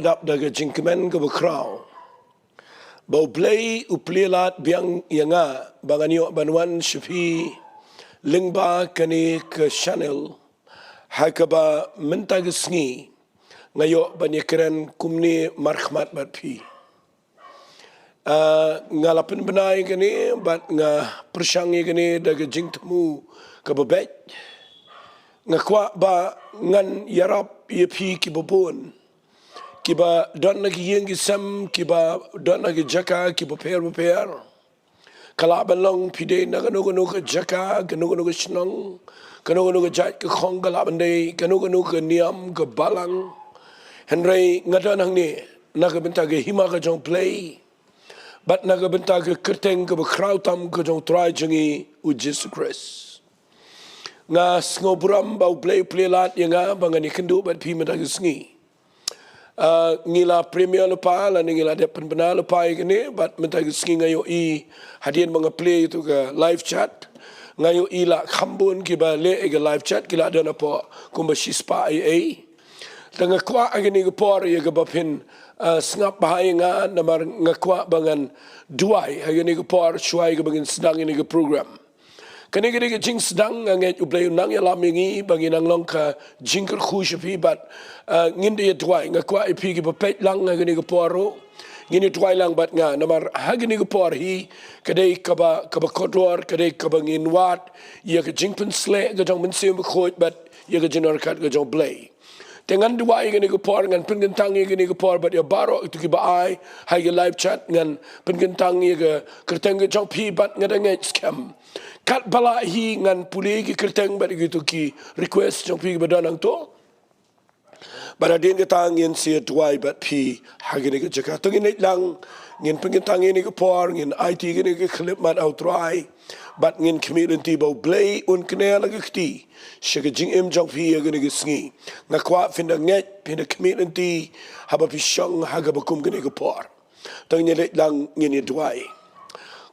Dap daga jingkemen ke bekrau. Bau play uplilat biang yanga banganyo banuan syafi lingba kani ke channel hakaba mentag Sngi ngayo banyakran kumni markhmat batpi. Ngalapan benai kani bat nga persangi kani daga jingtemu ke bebet ngakwa ba ngan yarap yepi ki bobon. Kiba don lagi yang gisam, kiba don lagi jaka, kiba per. Kalau Balang pide nagano ke jaka, gano ke Shillong, gano ke jat ke Kong kalau bandai, gano ke niam ke Balang. Henry ngada nang ni naga Bynta ke hima ke jong play, bat naga Bynta ke kerteng ke berkrautam ke jong try jengi Jesus Christ. Nga ngoburam bau play lat yang bangani kendu bat pi mata ke Sngi. Ngila premier lepa la ngila depan benar lepa ini bat mentag Sngi ngayo I hadian mga play itu ke live chat ngayo I la khambun ki ba le ke live chat kila ada napa kumba shispa ai tanga kwa agini ke por ye ke bapin snap bahai nga namar ngakwa bangan Jowai agini ke por shuai ke bangin sedang ini ke program. Kani ke jing sedang nganget ublay nang ya lamingi bangin ang long ka jingker khushapi bat ngindi ya Jowai ngakwa ipi ki bapet lang ngani ke poro ngini Jowai lang bat nga namar hagini ke por hi kadai kaba kodor kadai kaba nginwat ya ke jingpen sle ke jong mensim khot bat ya ke jinor kat ke jong blay. Dengan Jowai ngani ke por ngan pengentang ngani ke por bat ya baro itu ki ba ai hai ke live chat ngan pengentang ya ke kerteng ke jong pi bat ngadang scam. Kat bala hi ngan puli ki kerteng bat gitu ki request jong pi badanang to. Baradin ke tangin si Jowai bat pi hagini ke jaka. Tungin lang ngin pengentang ini ke por ngin IT gini ke klip mat au try bat ngin community bau blay un kena lagi kti. Syaka jing jong pi gini ke Sngi. Ngakwa finda nget pinda community haba pi syong haga bakum gini ke por. Tungin lang ngin Jowai.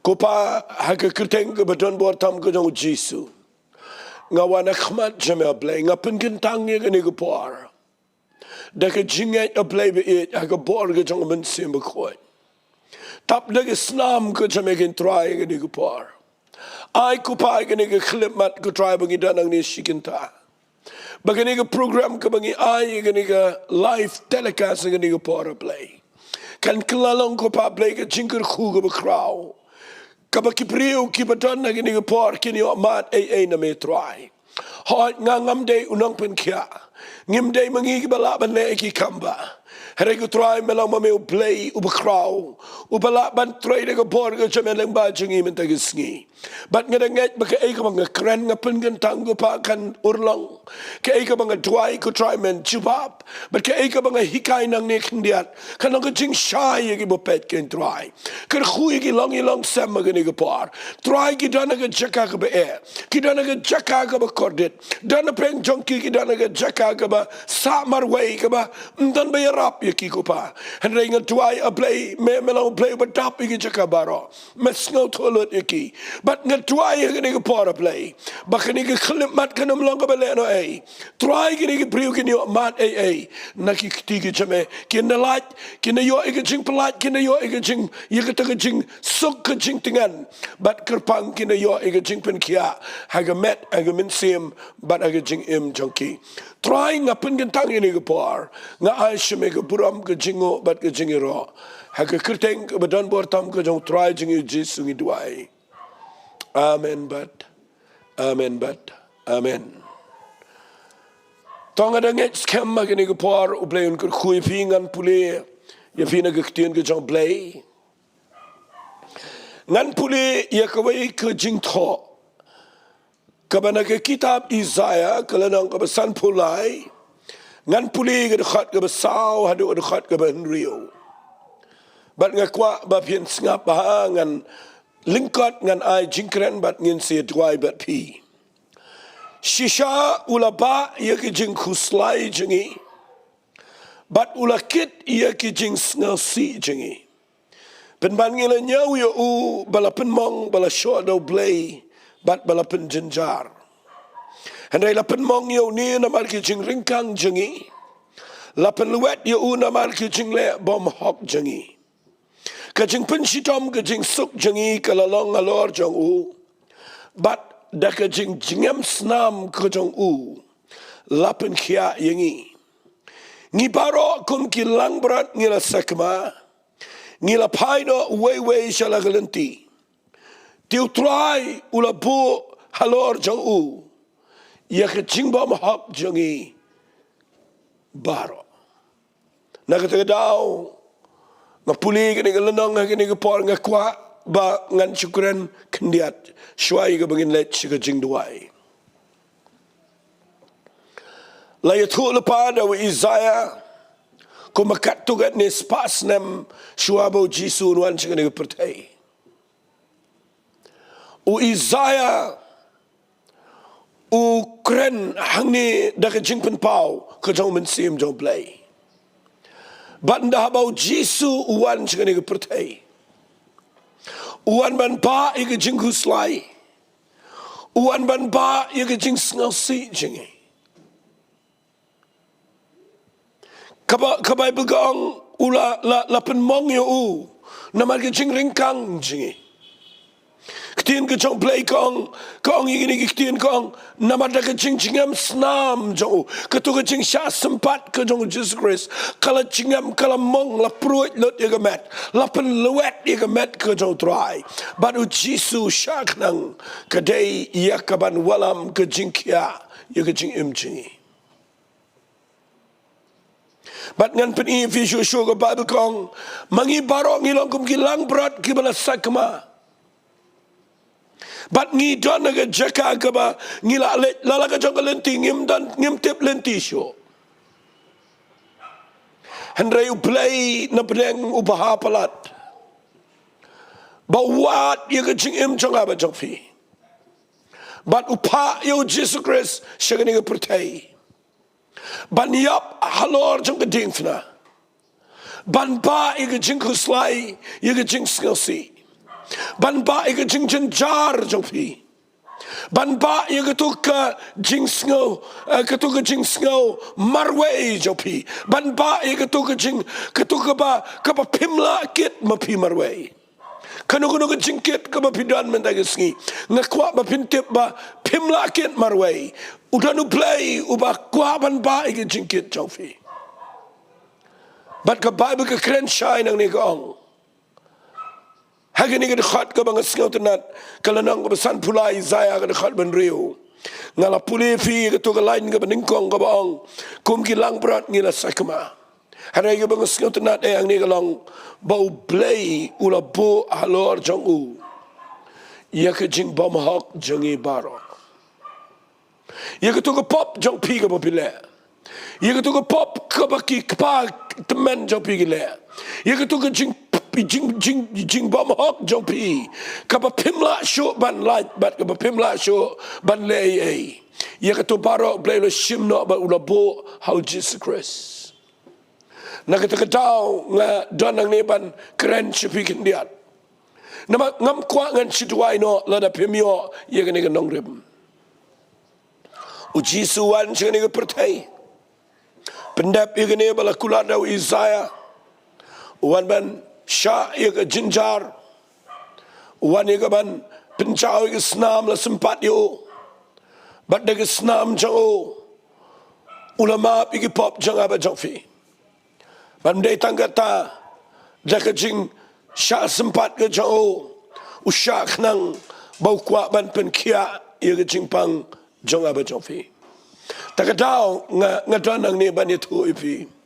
Kopa haga kerteng ke badan bortam ke jong Jisu. Ngawana khmat jamia blay ngapun kentang ye gini ke por. Daka jingat a blay be it haga bor ke jong mensim bekoi. Tap daka snam ke jamekin try gini ke por. Ai kopa gini ke klip mat ke try bangi danang ni shikinta. Bagini ke program ke bangi ai gini ke live telecast gini ke por blay. Kan kelalong kopa blay ke jingker khu ke bekrau. Kaba kipriu kibadan na gini por kini mat na me try. Hot ngangam day unang penkia. Ngim day mangi bala banle ki kamba. Hari ko try melang mame play ubakraw. Ubala ban try de ko por ko chameleng ba jingi men tag Sngi. Bat ngadanget baka ay ka mga kren nga pengentang ko pa kan urlong. Ka ay ka mga Jowai ko try men chubab. Bat ka ay ka mga hikay nang nekindiat. Kanang ka jing shy ki bopet ken try. Ker khui ki long sem magani ko por. Try ki dana ka jaka ka ba e. Ki dana ka jaka ka ba kordit. Dana peng jonki ki dana ka jaka ka ba sa marway ka ba. Dan ba yarap ki ko pa. Henry nga Jowai a play me melang play ba tap ki jaka baro. Mes ngaw tolot ki. But nga Jowai gini ke por play. Baka ni ke klip mat kanam lang ka baleno ay. Try gini ke priu kini mat ay. Nakikiti ke jame. Kina lat. Kina yo ike jing pelat. Kina yo ike jing. Yaka taga jing. Suk ke jing tingan. But Kyrpang kina yo ike jing pen kia. Haga met. Haga minsim. But haga jing junkie. Try nga pengentang ini ke por. Nga ay syame ke buram ke jingo. But ke jingiro. Haga kerteng ke badan bortam ke jong try jingi Jesus ngi Jowai. Amen but amen. Tonga da nget scam magini ke por ublay un kur khui pingan pule ya pina ke ktien ke jong blay. Ngan pule ya kawai ke Jingdoh. Kabana ke kitab Isaiah kalanang ke besan pulai. Ngan pule ke dekat ke besau hadu dekat ke benrio. Bat ngakwa bapien sngap bahangan lingkot ngan ai jingkren bat ngin si Jowai bat pi. Shisha ulaba ia ki jing khuslai jingi. Bat ulakit ia ki jing sngelsi jingi. Penban ngila nyau ya u bala penmong bala short do blay bat bala penjenjar. Handai la penmong yau ni namar ki jing ringkang jingi. Lapan luwet ya naman ke jing le bom hok jangi. Ke jing pensitom ke jing suk jangi kalalong alor jong u. Bat da ke jing jingam snam ke jong u. Lapan kia yangi. Ngi baro kum ki lang berat ngila sakma. Ngila paino wewe shala galenti. Tiu try ula bu halor jong u. Ya ke jing bom hok jangi. Baro. Nakataga daw. Ngapuli ka nga lanong nga nga por nga kwa ba ngan syukuran kendiat. Syuai ka bangin let siya ka Jingduwai. Layat hu lepada wa Isaiah. Kung makatugat ni spas nam syuabaw Jisu nuan siya ka nga pertay. U Isaiah. U kren hang ni daka jingpen pao ka jong mensim jong play. Bat ndah bau Jisu uan siya ka nga pertay. Uan ban ba iga jing huslai. Uan ban ba iga jing sngal si jingi. Kabay bagong ula la penmong yo u. Naman ka jing ringkang jingi. Ketien ke jong play kong ingin ketien kong namada ke jing jingam snam jong ketu ke jing sya sempat ke jong Jesus Christ kala jingam kala mong la pruit lot ya gamet la pen luet ya gamet ke jong try badu Jesus syak nang kedai ya kaban walam ke jing kia ya ke jing im jingi bat ngan pen i visual show ke Bible kong mangi barok ngilong kum kilang berat ki bala sakma. Bat ngi don naga jaka ka ba ngila lala ka jong lenti ngim tip lenti syo. Hendrai uplay na pedeng ubaha palat. Ba wat ya ka jing im jong aba jong fi. Bat upa yo Jesus Christ siya nga pertay. Ban yap halor jong ka ding fna. Ban ba ya ka jing kuslai ya ka jing skilsi. Ban ba iga jing jar jong pi. Ban ba iga tuka jing sngo marway jong pi. Ban ba iga tuka ba kapa pimla kit ma pi marway. Kanu jing kit kapa pidan mentaga Sngi. Ngakwa ba pintip ba pimla kit marway. Udanu play uba kwa ban ba iga jing kit jong pi. Bat ka Bible ka kren shine ang Nyngkong. Hagi ni ka dekat ka bang asngaw tenat kalanang ka basan pulai Isaiah ka dekat ban riu ngala puli fi ka tu ka lain ka Nyngkong ka bang kum kilang berat ngila sakma harai ka bang asngaw tenat ang ni kalong bau play ula bo halor jong u ya ka jing bom hok jongi baro ya ka tu ka pop jong pi ka popile ya ka tu ka pop ka baki kpa temen jong pi gile ya ka tu ka jing bom hok jong pi kapa pimla sho ban light bat kapa pimla sho ban le ya ka to baro play lo shimno ba ula bo how Jesus Christ na ka tau nga donang ni ban kren chipi kindiat nama ngam kwa ngan chitwai no la da pimyo ya ka ni ka nongrim u Jisu wan siya ni ka pertay pendap ya ka ni bala kulat daw Isaiah wan ban Syah ia ke jinjar. Wan ia ke ban pencau ia ke senam la sempat yo. Bat dia ke senam jauh. Ulama pergi pop jang apa jang fi. Ban dia tangga ta. Dia ke jing syah sempat ke jauh. Usya kenang bau kuat ban penkia ia ke jing pang jang apa jang fi. Tak tahu ngadanang ni ban itu ipi.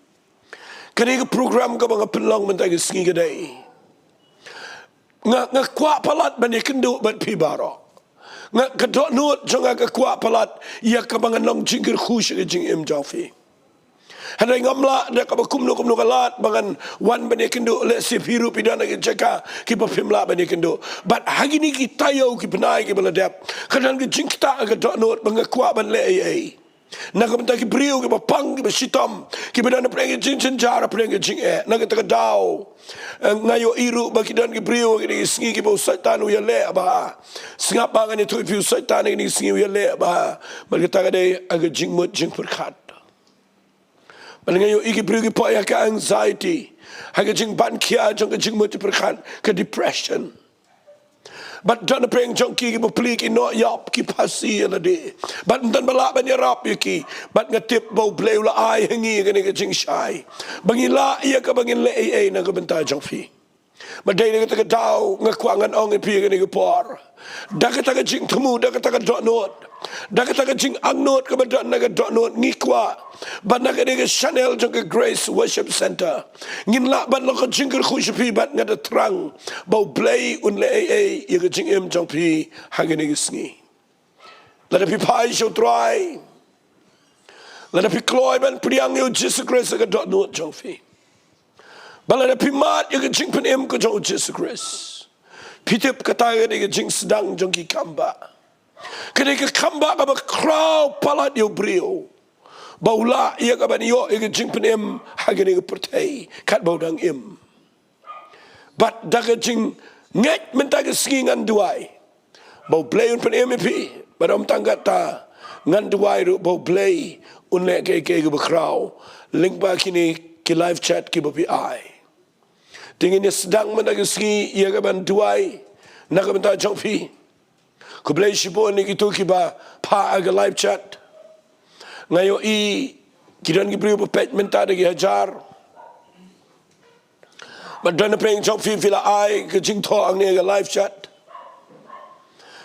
Kani ke program ka mga penlong mentagi Sngi kadai. Nga kwa palat bani kendo bat pibaro. Nga kadok nut jonga ka kwa palat ya ka mga nong jingir khush ka jing im jafi. Hadai ngamla da ka kumno kalat bangan wan bani kendo le si piru pidana ka jaka ki pa pimla bani kendo. Bat hagi ni ki tayo ki penai ki baladap. Kadang ka jing kita ka dok nut mga kwa ban le ai. Naga benta ki brio ki bapang ki basitom ki bedana preng jing jara preng jing naga taka daw ngayo iru baki dan ki brio ki Sngi ki bau satan uya le ba singap bangan itu view satan ki Sngi uya le ba bagi taka dai aga jing mut jing perkat Balangayo iki pergi poya ke anxiety. Haga jing ban kia jong ke jing mutu perkan ke depression. But dan preng jong ki beli ki no yap ki pasi la de. But dan balak ban yarap ki. But ngatip bau bleu la ai hangi ke jing shai. Bangila ia ke bangin le na ke bentai jong fi. Madai ni kata tau ngakwangan ong ipi ke ni por. Dah kata jing temu dah kata dot note. Dah kata jing angnot ke badan naga dot note ngikwa. Ban naga ni Chanel jong ke Grace Worship Center. Ngin la ban lo ke jing ke khushpi bat ngada terang. Bau play un le ia ke jing em jong pi hagi ni Sngi. Lada pi pai show try. Lada pi kloy ban priang yo Jesus Grace ke dot note jong fi. Balang pimat yang jing penem ke jong Jesus Christ. Pitip kata yang jing sedang jong ki kamba. Kena ke kamba ke crowd palat yo brio. Baula ia ke banyo yang jing penem hagi ni ke pertai kat baudang im. But dah ke jing nget mentag Sngi ngan duai. Bau play un penem pi. Badam tanggat ta ngan duai ru bau play un le ke crowd. Link ba kini ki live chat ki bapi ai. Tingin niya sedang menagi Sngi ia kaban duai nak benta jong pi. Ko blay sipo ni gitu kiba pa aga live chat. Ngayo kidan ki priu pet menta dagi hajar. Madan preng jong pi vila ai ke Jingdoh ang ni aga live chat.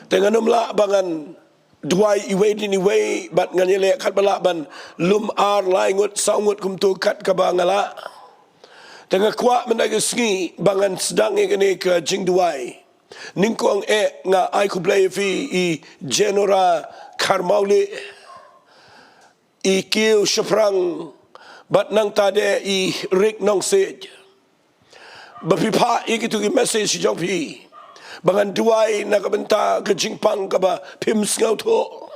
Tengan umla bangan duai iwe ni iwe bat nganyele kat balaban lum ar laingut saungut kumtu kat kabangala. Tengah kuat menagi Sngi bangan sedang ini ke Jingduwai. Nyngkong nga ai ku play fi genera karmauli kiu Kyrpang bat nang tade rik nong sej. Bapipa gitu ki message jong pi. Bangan duai nak benta ke Jingpang ka ba pim ngau tho.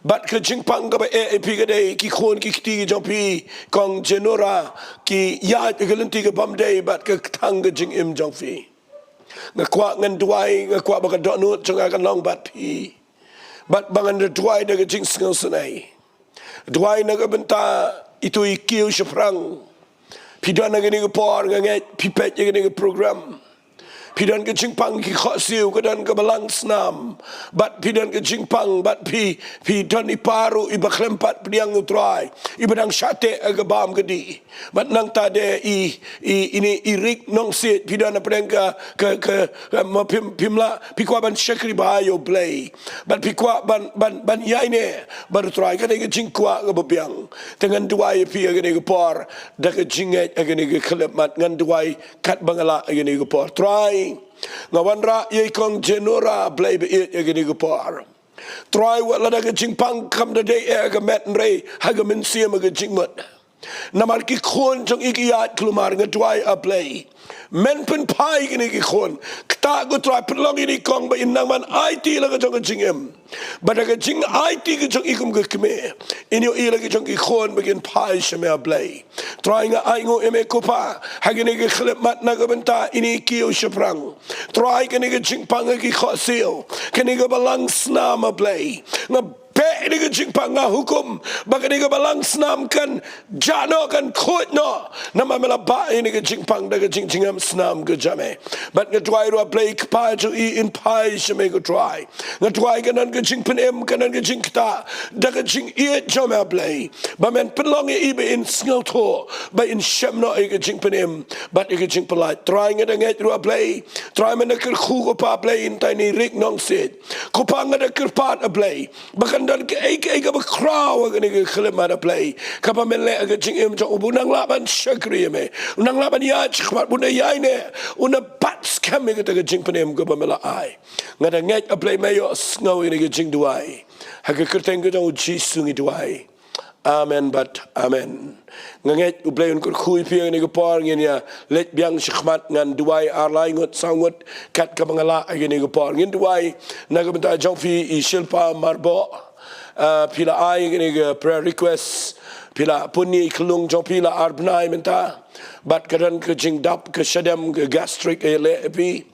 Bat ke Jingpang ka ba pi ka dei ki khon ki ti jong pi kong genora ki ya ke lenti ke bam dei bat ke thang ke jing im jong fi. Ngakwa ngan duai ngakwa ba ka dot nut jong akan long bat pi. Bat bangan duai de ke jing ngau senai. Duai nak benta itu kiu Kyrpang. Pidan nak ni ke por nganget pipet ni ke program. Pidan ke Jingpang ki khok siu kedan ke Balang senam. Bat pidan ke Jingpang bat pidan iparu iba klempat pediang utrai. Ibadang syate ke bam gedi. Bat nang tade ini rik nong sit pidan pedang ke pimla pikwa ban syakri bayo play. Bat pikwa ban yaine bar trai ke Jingkwa ke bebiang. Dengan duai pi ke por dak ke jinget ke klemat ngan duai kat bangala ke por. Try ngawan ra ye kong genora blay be it ye ke par. Try wat la ke Jingpang kam de day ke met re ha ke min sia ke jingmut. Namar ki khon jong ikiyat klumar ngadwai a play. Men pen pai kini ki khon. Kta go try pelong ini kong ba inang man IT la ke jong jingem. Bada ke jing IT ke jong ikum ke keme. Inyo ila ke jong ki khon begin pai shame a play. Try nga ai ngo eme kopa. Hagini ke khlep mat na ke benta ini kiu Kyrpang. Try kini ke Jingpang ki khosil. Kini ke Balang snam a play. Nga pe ini ke Jingpang nga hukum bagi ni ke Balang senam kan jano kan kut no nama melaba ini ke Jingpang dah ke Jingam senam ke jame but ngadwai ru play kepai tu in pai shame ke try ngadwai kanan ke Jingpenem kanan ke Jingkta dah ke Jing iet jame play ba men pelong ibe in sngelto ba in shemno ke Jingpenem but ke Jingpelai try ngadang ru play try men ke khu ko pa play in tiny rik nong sit ko pa ngada kerpat a play bahkan dan ke ai ka crowd ke ni khlemat a play ka pa men le ke Jing im jo bunang laban syakri me unang laban ya chkhmat buna yai ne una pat scam ke te Jingpenem ke pa mela ai ngada nget a play me yo ngau ni ke Jingduwai ha ke kerteng ke jo ji sungi duai. Amen but amen. Nganget ublayon ko khui pi ni ko por ngin ya let biang shkhmat ngan duai arlai ngot sangut kat ka bangala ni ko por ngin duai na ko benta jong fi shilpa marbo pila ai ni ko prayer request pila puni klung jong pila arbnai menta but kadan ke jing dap ke shadam ke gastric ele epi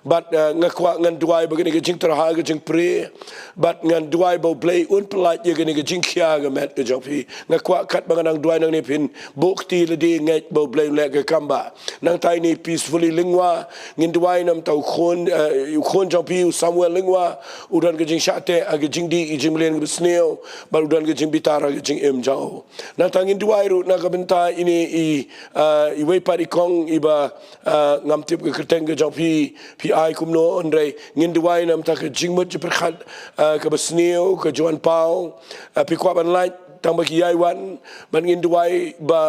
but ngakwa ngan duai begini ke jing terha ke jing pre but ngan duai bo play un pelat ye gini ke jing khia ke met ke jopi ngakwa kat bangang duai nang ni pin bukti le di ngai bo play le ke kamba nang tai ni peacefully lingwa ngin duai nam tau khon jopi somewhere lingwa udan ke jing shate ke jing di jing len ke sneo but udan ke jing bitara ke jing em jau nang tangin duai ru na ka benta ini i wei pari kong iba ngam tip ke kerteng ke jopi ai kum no andre ngin duai nam ta ke jingmut je perkhat ke besneu ke juan pau pi kwa ban lai tang ba kiai wan ban ngin duai ba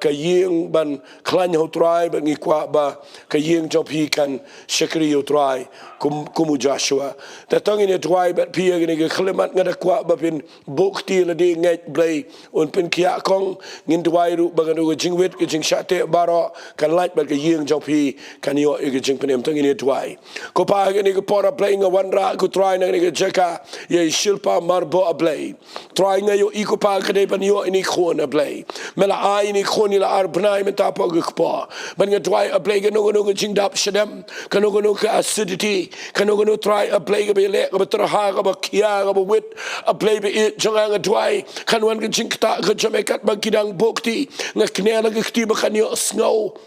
ke yeng ban klan ho trai ban ngi kwa ba ke yeng job hi kan shekri ho trai kumu Joshua ta tang in duai ba pi ge ke khlemat ngada kwa ba pin bukti le di ngai blai un pin kia kong ngin duai ru ba ga jingwet ke jing shate baro kan lai ba ke yeng job hi kan yo ke jing penem tang in duai ko pa ge ke pora playing a one ra ko try na ke jeka ye shilpa marbo a blai try nga yo iko pa ke de ban yo ini khon a blai mela ai ini khon ila ar bnai meta pa ge pa ban ge duai a blai ge no jing dap shadam kan no ke acidity kan no try a blai ge be le ge tra ha ge kia ge wit a blai be it janga ge duai kan wan ge jing ta ge jamekat ba kidang bukti nga knela ge khti ba kan yo snow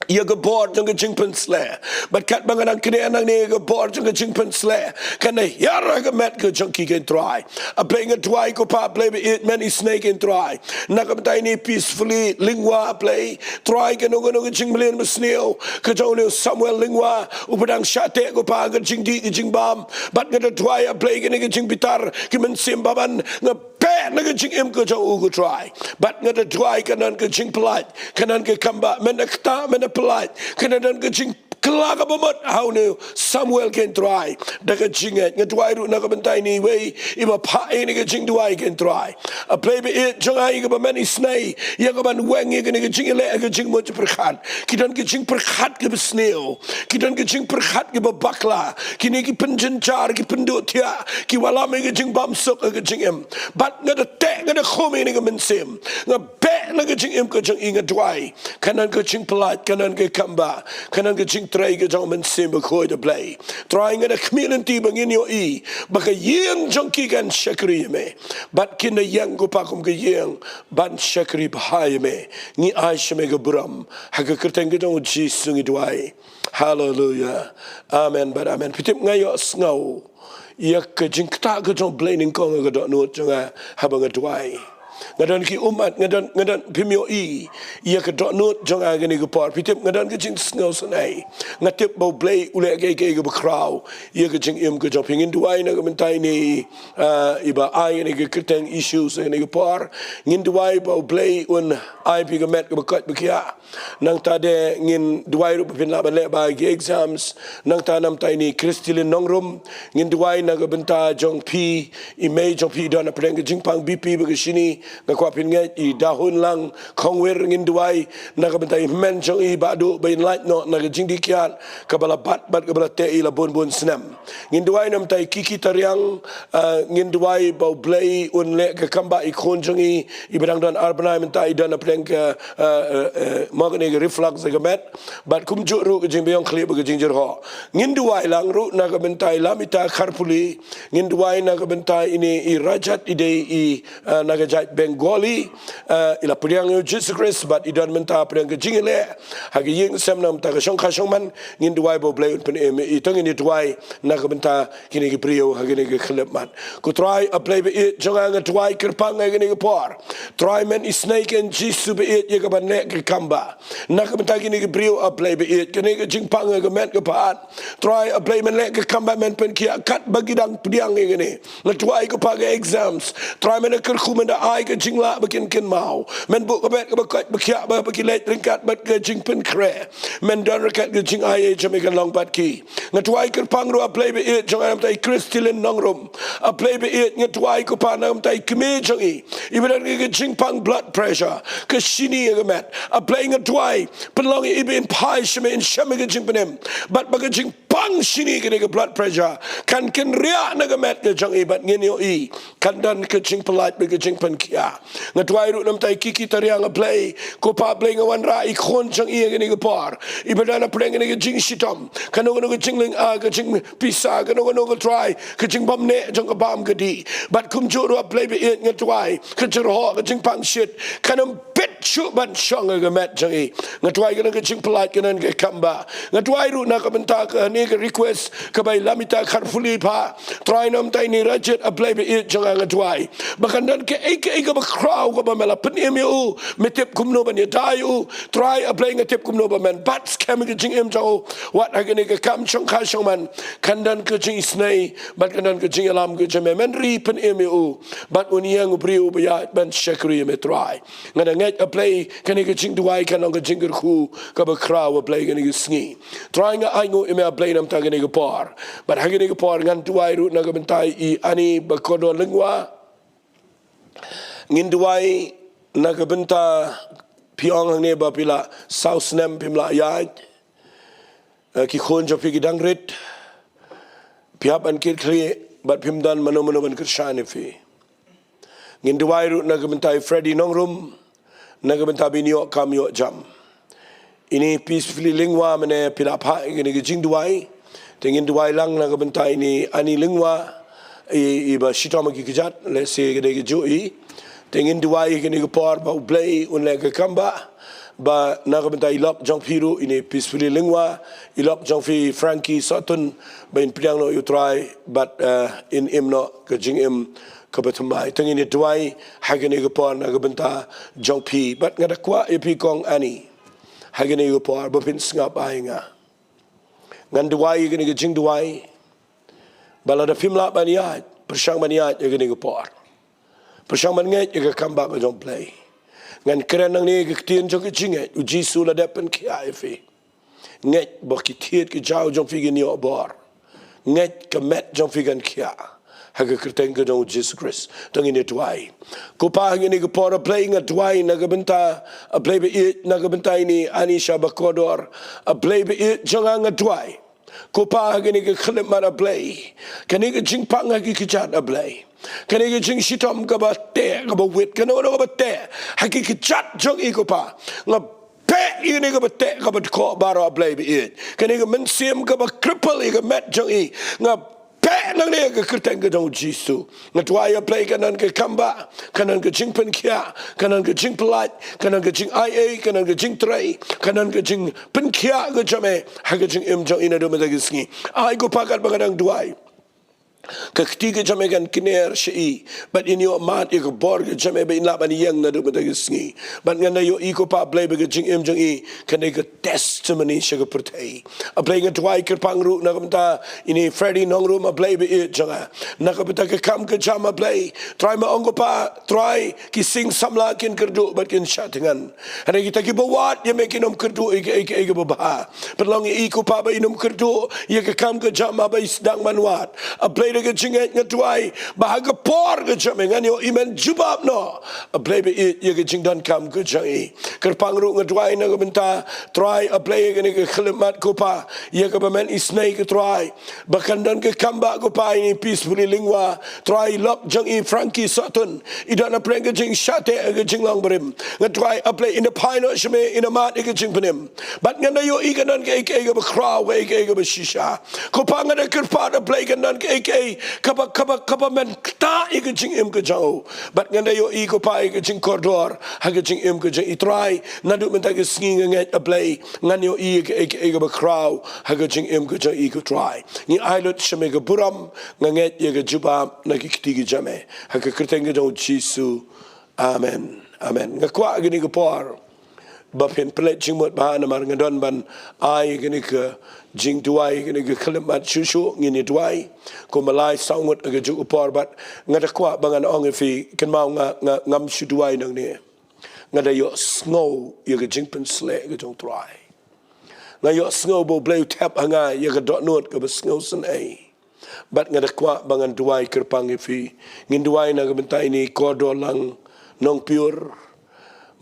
ia ke board jang ke jing pen sle but kat bangan kene anang ne ke board jang ke jing pen sle kan yara ke met ke jang ki ke try a playing a try ko pa play it many snake in try na ka tai ni peacefully lingwa play try ke no ke jing blen besneo ke jang ne somewhere lingwa upadang shate ko pa ke jing di ke jing bam but ke try a play ke jing bitar ke men simbaban nga pe na ke jing em ke jang u ko try but nga try kanan ke jing polite kanan ke kamba men ta men polite kena dan kecing kelaga bomot how no Samuel can try daga jinget ngatwai ru na ka bentai ni we iba pa ini ke Jingduwai can try a play be it jangai ke mani snai ya ka ban weng ke ni ke jing le ke jing mo perkhat kidan ke jing perkhat ke besneo kidan ke jing perkhat ke bakla kini ki penjen jar ki pendut tia ki wala me ke jing bam sok ke jing em bat ngada te ngada khomi ni ke mensem ngabe na ke jing em ke jing inga dwai kanan ke jing polite kanan ke kamba kanan ke jing try ke jong men sim ko de play trying at a community bangin yo I baka yeng jonki kan shakri me but kin the yang go pa kum ke yeng ban shakri bhai me ni aish me ke bram ha ke kerteng ke dong ji sungi dwai hallelujah amen but amen pitip ngayo sngo ya ke jing ta ke jong blaming kong ke do no jonga ha bang dwai ngadan ki umat ngadan pimyo I ia ke dot note jong aga ni ke por pitip ngadan ke jing sngo sanai ngatip bo blay ule ke bekrau ia ke jing im ke joping in duai na ke mentai ni iba ai ni ke kerteng issues ni ke por ngin duai bo blay un ai pi ke met ke bekot bekia nang tade ngin duai ru pin la le ba ke exams nang ta nam tai ni kristilin nongrum ngin duai na ke benta jong pi image of pi don a preng ke jing pang bp be ke sini ngakwa pin ngai I dahun lang kongwer ngin duai na ka bentai men jong I badu bain light no na ka jing dikiat ka bala bat ka bala te I la bon snam ngin duai nam tai kiki tariang ngin duai bau blay un le ka kamba I khon jong I ibadang dan arbanai mentai dan apreng ka magane ka reflux ka met bat kum ju ru ka jing beong khli ba ka jing jer ho ngin duai lang ru na ka bentai lamita kharpuli ngin duai na ka bentai ini I rajat ide I na ka jai Bengali ila priang yo Jesus Christ but idan menta priang ke jingile hagi yeng sem nam ta ka shong kha shong man ngin duai bo blay un pen em I tong ni duai na ka menta kini ke prio hagi ni ke khlep man ko try a play be it jonga nga duai Kyrpang ngai ni ke por try men I snake and Jesus be it ye ka ban ne ke kamba na ka menta kini ke prio a play be it kini ke jingpang ke met ke pat try a play men le ke kamba men pen kia kat bagidang priang ngai ni na duai ko pa ke exams try men ke khumenda ai ke jingla bakin kin mau men bu ka bet ka bakot bakya ba bakilet ringkat bat ke jing pen kre men dan rekat ke jing ai jamaican long bat ki ngatwai Kyrpang ru a play be it jong am tai kristilin nongrum a play be it ngatwai ko pa nam tai kme jong I ibran ke jing pang blood pressure ke shini ga met a playing a twai pelong I bin pai shme in shame ke jing penem bat ba ke jing pang sini kini ke blood pressure kan ria na gamet ke jang ibat ngin yo I kan dan ke jing pelat be ke jing pen kia ngatwai ru nam tai kiki taria nga play ko pa play nga wan ra I khon jang I kini ke par ibadana play kini ke jing shitom kan no ke jing ling a ke jing pisa kan no try ke jing bam ne jang ke bam ke di but kum jo ru play be ngatwai ke jero ke jing pang shit kanam pet chu ban shong ke met jang I ngatwai ke jing pelat kan ke kamba ngatwai ru na ka benta ke ni ke request ke bai lamita kharfuli pa try nam tai ni rajet a play be jang ngatwai bakan dan ke ke ba crowd ko ba mela pen emu metep kumno ban dai u try a play ngatep kumno ba man but scam ke jing em jo what agani ke kam chong kha chong man kan dan ke jing Sngi but kan dan ke jing alam ke jame men ri pen emu but uniang briu ba ya ban shakri me try ngada ngat a play kan ke Jingduwai kan ke jing khu ka ba crowd a play kan ke Sngi trying a ngo eme a play nam ta kan ke par but hagani ke par ngan tuai ru na ka bentai I ani ba kodo lengwa Jingduwai na ka benta piong ne ba pila south nem pimla ya ki khon jo pi gidang rit piap an kir kri bat pimdan mano ban kershane fi Jingduwai ru na ka bentai Freddy Nongrum na ka benta binyo kam yo jam ini peacefully lingwa mene pila pha ini ke Jingduwai Jingduwai lang na ka bentai ni ani lingwa iba shitoma ki kijat le se ke joi Jingduwai ke ni por ba play un le ke kamba ba na ka bentai lok jong piru ini peacefully lingwa ilok jong fi Frankie Sutton ba in piang no you try but in no ke jing im ka batumai tengini Duwai hagani ke por na ka benta jong pi but ngada kwa epi kong ani hagani ke por ba pin ngap ai nga ngan Duwai ke ni ke Jingduwai bala da pimla baniat persang baniat ke ni ke por persang man ngai ke kamba ke jong play ngan keren nang ni ke tien jong ke jinget uji sula depen ki ai fi ngai ba ki tiet ke jaw jong fi ke ni obor ngai ke met jong fi gan kia haga kerteng ke jong Jesus Christ tengini Duwai ko pa ngini ke por playing a Duwai na ke benta a play be it na ke benta ini anisha bakodor a play be it jong a Duwai ko pa ngini ke khlem mara play kani ke jing pang ha ki kichat a play kani ke jing shitom ka ba te ka ba wit kano no ba te ha ki kichat jong I ko pa nga pe ini ka ba te ka ba ko baro a play be it kani ke men sim ka ba cripple I ka met jong I nga pe nang ne ke kerteng ke jong jisu ngatwai a play kanan ke kamba kanan ke jing pen kia kanan ke jing pelat kanan ke jing ia kanan ke jing tray kanan ke jing pen kia ke jame ha ke jing im jong ina do me ke Sngi ai go pakat bagadang Duwai ketiga jame kan kiner shi but in your mat ik bor ke jame be la ban yang na do me ke Sngi but ngana yo iko pa play be ke jing im jong I kan ke testimony shi ke pertai a play ke Duwai Kyrpang ru na kamta ini Freddy Nongrum a play be it janga na kapita ke kam ke jam a play try ma ongo pa try ki sing samla kin kerdu but kin shatingan ana kita ki bawat ye mekin om kerdu ke ba but long iko pa ba inum kerdu ye ke kam ke jam ba isdang manwat a play ke jinget ngatwai bahaga por ke jam ngan yo imen jubab no a play be it ye ke jingdan kam ke jangi Kyrpang ru ngatwai na benta try a play ke khlemat ko pa ye ke bamen Sngi ke try bakan dan ke kamba ko pa ini peacefully lingwa try lok jang I Frankie Sutton idana play ke jing shate ke jing long brim ngatwai a play in the pino shme in a mat ke jing penim but ngana yo I kanan ke ba crowd ke ba shisha ko pa ngana Kyrpa a play kanan ke kaba men ta ke jing im ke jau but ngana yo I ko pa ke jing corridor ha ke jing im ke jing I try na du men ta ke Sngi ngat a play ngan yo I ke ba crowd ha ke jing im ke jing I ko try ni ailot shme ke buram nganget ye ke juba na ki kitigi jame ha ke kerteng ke jong jisu amen amen ngakwa gini ke por ba pen pelet jingmot ba na mar ngadon ban ai gini ke Jingduwai gini ke klemat shushu ngini Duwai ko malai sangot ke ju por bat ngadakwa bangan ong fi ken mau ngam shu Duwai nang ne ngada yo snow ye ke jingpen sle ke jong try na yo snow bo bleu tap hanga ye ke dot note ke snow sen ai bat ngadakwa bangan Duwai Kyrpang fi ngin Duwai na ke benta ini kodo lang nong pure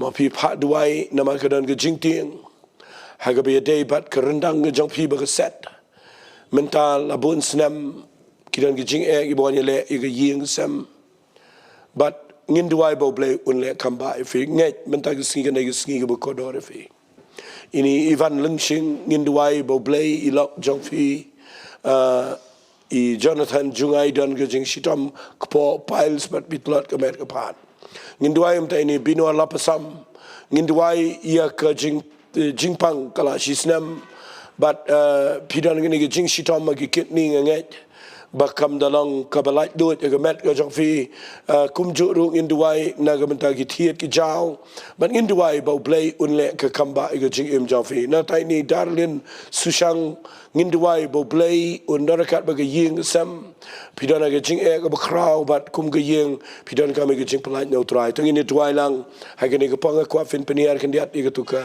ma pi pha Duwai nama ke dan ke jingtieng ha ke be day bat ke rendang ke jong pi ba ke set mental labun senam kidan ke jing ibo ni le ke ying sam but Jingduwai bau blay unle kamba ifi nget mental ke sngi ke bokodor ifi ini Ivan Lungsing Jingduwai bau blay ilok jongfi I Jonathan Jungai dan ke jing sitam kepo piles but bitlot ke mer ke pan Jingduwai mta ini binua lapasam Jingduwai ia ke Jingpang kala sisnam but pidan ngini ke jing sitam magi kitni nget bakam dalang kabalait dut ke met ke jongfi kumju ru Jingduwai na ke menta ki thiet ki jaw but Jingduwai bau blay unle ke kamba ke jing im jongfi na tai ni darlin susang Jingduwai bau blay un darakat ba ke ying sam pidan ke jing ke bakrau but kum ke ying pidan kami ke jing pelait no try tong ini Jowai lang ha ke ni ke pang kwa fin peniar kan diat ke tu ka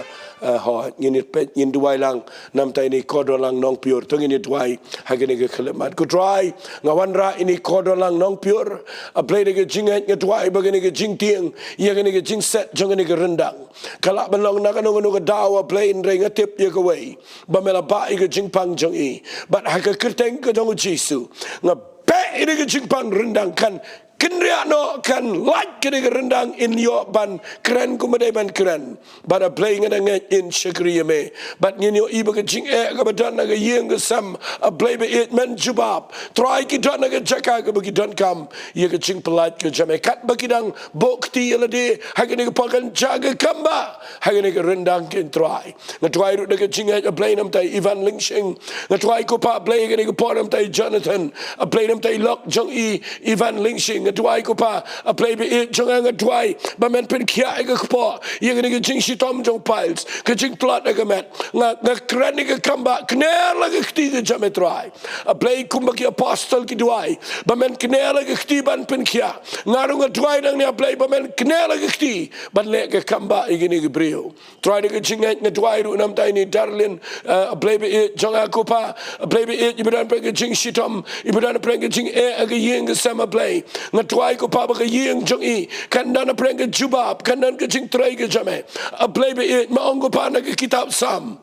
ho Jingduwai lang nam tai ni kodor lang Nongpoh tong ini Jowai ha ke ni ke khlemat ku try ngawan ra ini kodor lang Nongpoh a play de ke jing Jowai ba ke ni ke jing tieng ia ke ni ke jing set jong ni ke rendang kala belong na kan no ke dawa play in ring tip ye ke wei ba mela ba ke jing pang jong I but ha ke kerteng ke dong Jesu nga pe ini ke jing pang rendang kan Kenria no kan like kene rendang in yo ban keren kumade ban keren but a playing in shakriya me but nyo iba ke jing ka badan na yeng sam a play be it men jubab try ki don na jaka ka bagi don kam ye ke jing pelat ke jame kat bagi dang bokti yelade ha ke pakan jaga kamba ha ke rendang ken try na try ru ke jing a play nam tai Ivan Lungsing na try ko pa play ke nam tai Jonathan a play nam tai Lok Jong Ivan Lungsing Jowai ko pa a play be it jong ang Jowai ba men pen kia ke po ye ke jing sitom jong piles ke jing plot ke met nga kren ke kamba kner la ke ti ke jame try a play kumba ki apostle ki Jowai ba men kner la ke ti ban pen kia ngarung Jowai dang ni a play ba men kner la ke ti ban le ke kamba igini ke brio try ke jing nga Jowai ru nam tai ni darlin a play be it jong ko pa a play be it ibudan pe ke jing sitom ibudan pe ke jing ke yeng ke sama play Jowai ko pa ba ke yeng jong I kan dan preng ke jubab kan dan ke jing tray ke jame a play be it maong ko pa na ke kitab sam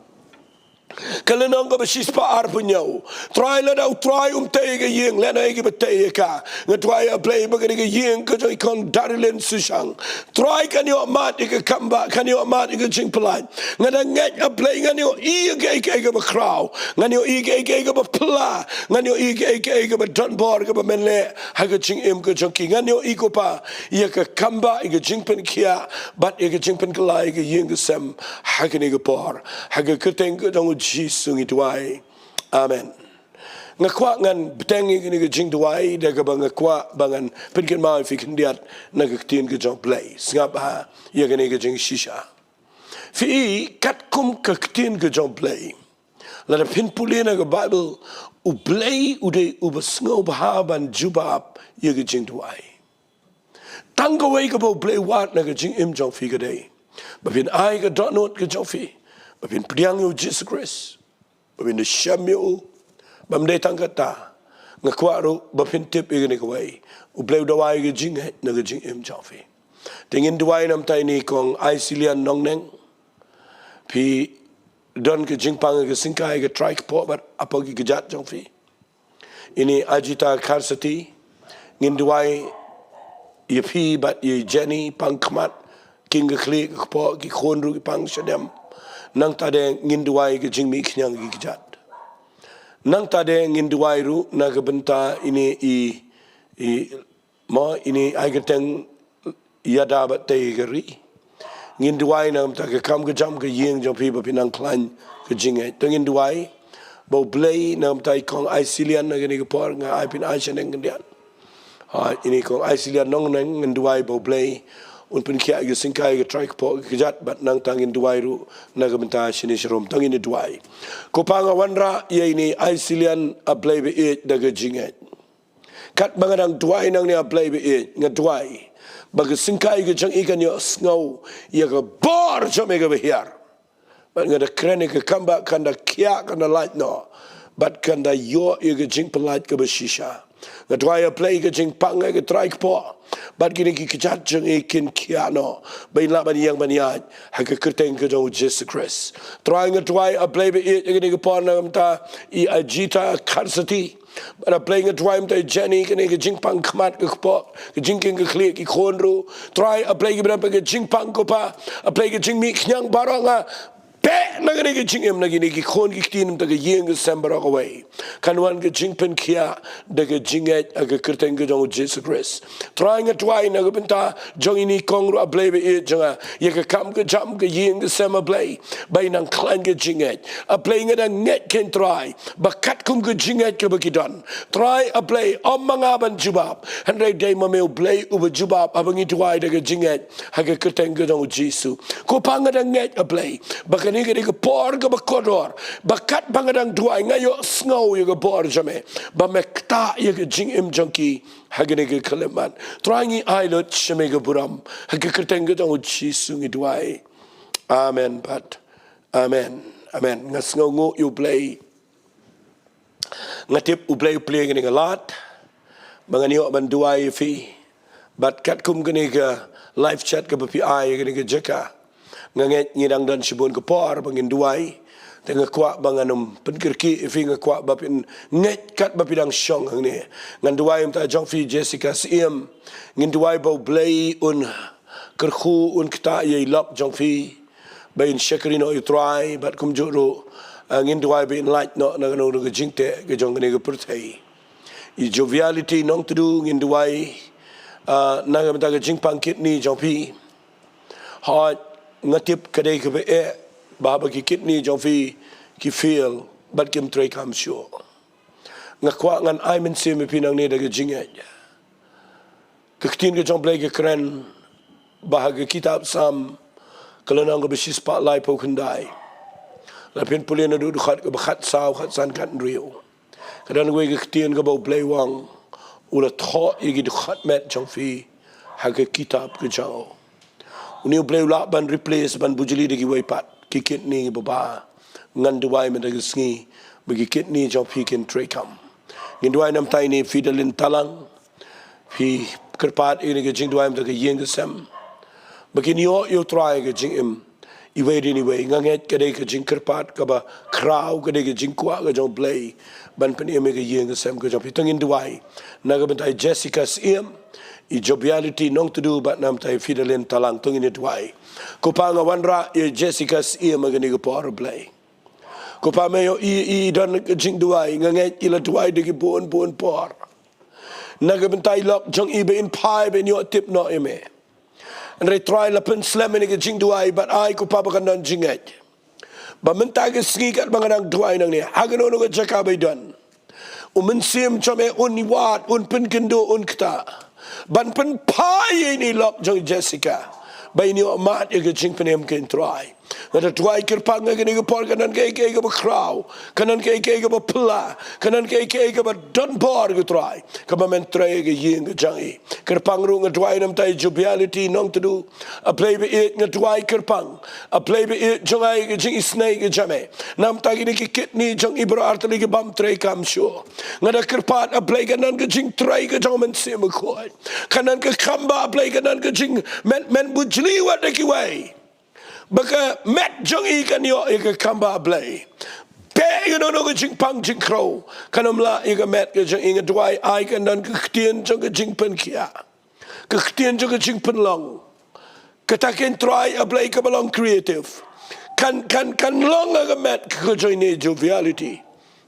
Kalenong ka basis pa arpunyaw. Try la daw try tayo ka yeng la na iki batay ka. Nga try a play ba ka yeng ka joy kon darilin susang. Try kanyo mat ika kamba kanyo mat ika jing palad. Nga na nget a play nganyo iya ka ba kraw. Nganyo iya ka ba pla. Nganyo iya ka ba donbor ka ba menle ha ka jing im ka jong ki. Nganyo iko pa iya ka kamba ika jing pen kia bat ika jing pen kalay ika yeng ka sem ha ka ni ka por. Ha ka kerteng ka dong Jesu ngi Jowai. Amen. Ngakwa ngan betengi kini ke Jingduwai daga ba ngakwa bangan pinkin mau fi kendiat nagaktin ke jong play. Singap ha ya kini ke jing shisha. Fi kat kum kaktin ke jong play. Lada pin puli na ke Bible u play ude u basngo bahaban jubab ya ke Jingduwai. Tanggawai ke ba play wat na ke jing im jong fi ke day. Bapin ai ke dot note ke jong fi. Bapin priang yu Jesus Christ. Bapin de syam yu. Bam day tangkata. Ngakwa ru bapin tip igini kawai. Ublay dawai ke jing het na ke jing im jawfi. Tingin dawai nam tay ni kong ay silian nongneng. Pi don ke jing pang ke singkay ke try ke po bat apa ke gejat jawfi. Ini ajita karsati. Ngin dawai ye pi bat ye Jenny pang kmat. King ke klik ke po ke khonru ke pang syadam. Nang tade Jingduwai ke jing mi knyang gi kijat. Nang tade Jingduwai ru na ke Bynta ini ini ai keteng yada bat te geri. Jingduwai na ta ke kam ke jam ke yeng jong pi ba pinang klan ke jing ai. Tong Jingduwai bo blay na ta kong ai silian na ke ni ke por nga ai pin ai cheneng ndian. Ha ini kong ai silian nong neng Jingduwai bo blay un pun kia ke singkai ke try ke po ke jat bat nang tangin Jowai ru na ke Bynta sini serom tangin Jowai ko panga wanra ye ini ai silian a play be it daga jinget kat bangadang Jowai nang ni a play be it nga Jowai bag singkai ke jang ikan yo snow ye ke bor jome ke behiar bat ngada krene ke kamba kanda kia kanda light no bat kanda yo ye ke jing pelat ke beshisha Ngadwai play ke Jingpang ke try po. Bat kini ki kejat jeng ikin kiano. Bain la ban yang ban yaj. Haka kerteng ke jauh Jesus Christ. Try ngadwai play be it kini ke pon ta I ajita karsati. But play ngadwai mta Jenny kini ke Jingpang kmat ke po. Ke Jingking ke klik ke konro. Try play ke berapa ke Jingpang ko pa. Play ke Jingmi knyang baranga. Pe nagani ke jingem nagini ki kon ki tin ta ke yeng ke sembara away kanwan ke jingpen kia de ke jinget ke kerteng ke jong Jesus Christ trying at why na Bynta jong ini kongru ablebe e jonga ye ke kam ke jam ke yeng ke sema blay bay nang klan ke jinget a playing it a net can try bakat kum ke jinget ke bakidan try a play om mga ban jubab handai day mamel blay uba jubab abang itu why de ke jinget ha ke kerteng ke jong Jesus ko pangada net a play ni ke por ke bakodor bakat bangadang duai ngayo sngo ye ke por jame ba mekta ye ke jing im junkie hagene ke kaleman trangi ailot shame ke buram hage kerteng ke dong chi sungi duai amen but amen ngasngo ngo you play ngatip u play ke a lot mangani ban duai fi but kat kum ke live chat ke pi ai ke jeka nganget ngidang dan sibun ke por bangin duai tengah kuat banganum penkirki ifi ngkuat bapin nget kat bapidang syong hang ni ngan duai mta jong fi Jessica sim ngin duai bau blay un kerkhu un kta ye lop jong fi bain shakrino you try but kum juru ngin duai bin light no na no ke jingte ke jong ne ke pertai I joviality nong tu ngin duai na mta ke jingpang Khynnah jong fi hot ngatip kadai ke be baba ki Khynnah jong fi ki feel bat kim tray kam sure ngakwa ngan ai men sim pinang ne daga jinget ketin ke jong play ke kren bahag kitab sam kalau ke besis pak lai po kendai lapin pulin adu khat ke khat saw khat san kan rio kadang gue ke ketin ke bau play wang ula tho igi khat met jong fi hag kitab ke jao Uni play ulak ban replace ban bujuli degi waipat ki Khynnah baba ngan duai men degi Sngi bagi Khynnah jong fi kin trekam ngin duai nam tai ni fidelin talang fi kerpat ini ke Jingduwai degi yeng ke sem bagi ni yo try ke jingim I way anyway nganget ke dei ke jing kerpat ka ba kraw ke dei ke jing kwa ke jong play ban pen eme ke yeng ke sem ke jong fi tengin duai na ke bentai Jessica sim I joviality nong to do but nam tai fidelin talang tungin it wai ko pa nga wanra ye Jessica I magani ko por play ko pa me yo I don Jingduwai nganget ila duai de ki bon por naga bentai lok jong I be in pai be yo tip no eme and they try la pen slam ni ke Jingduwai but ai ko pa ba kan don jinget ba menta ke Sngi kat banganang duai nang ni hagano no ke jaka be don sim chome un wat un pen kendo un kta ban pen pai ini lok jong Jessica bai ni mat ye ke jing penem ken try ngada tuai Kyrpang ke ni ke por kanan ke ba kraw kanan ke ba pla kanan ke ba don por ke try ka ba men try ke yeng ke jangi Kyrpang ru ngadwai nam tai joviality nong to do a play be it ngadwai Kyrpang a play be it jong ai ke jing Sngi ke jame nam ta ni ke Khynnah jong ibro artli ke bam try kam sure ngada Kyrpat a play kanan ke jing try ke jong men sim ko kanan ke khamba a play kanan ke jing men bujli wa de ki wai baka met jong I kan yo ke kamba blay pe you know no jing pang jing crow kanam la I met ke jong I duai ai kan dan ke tien jong ke jing pen kia ke tien jong ke jing pen long kata ken try a blay ke belong creative kan long ke met ke jong ni joviality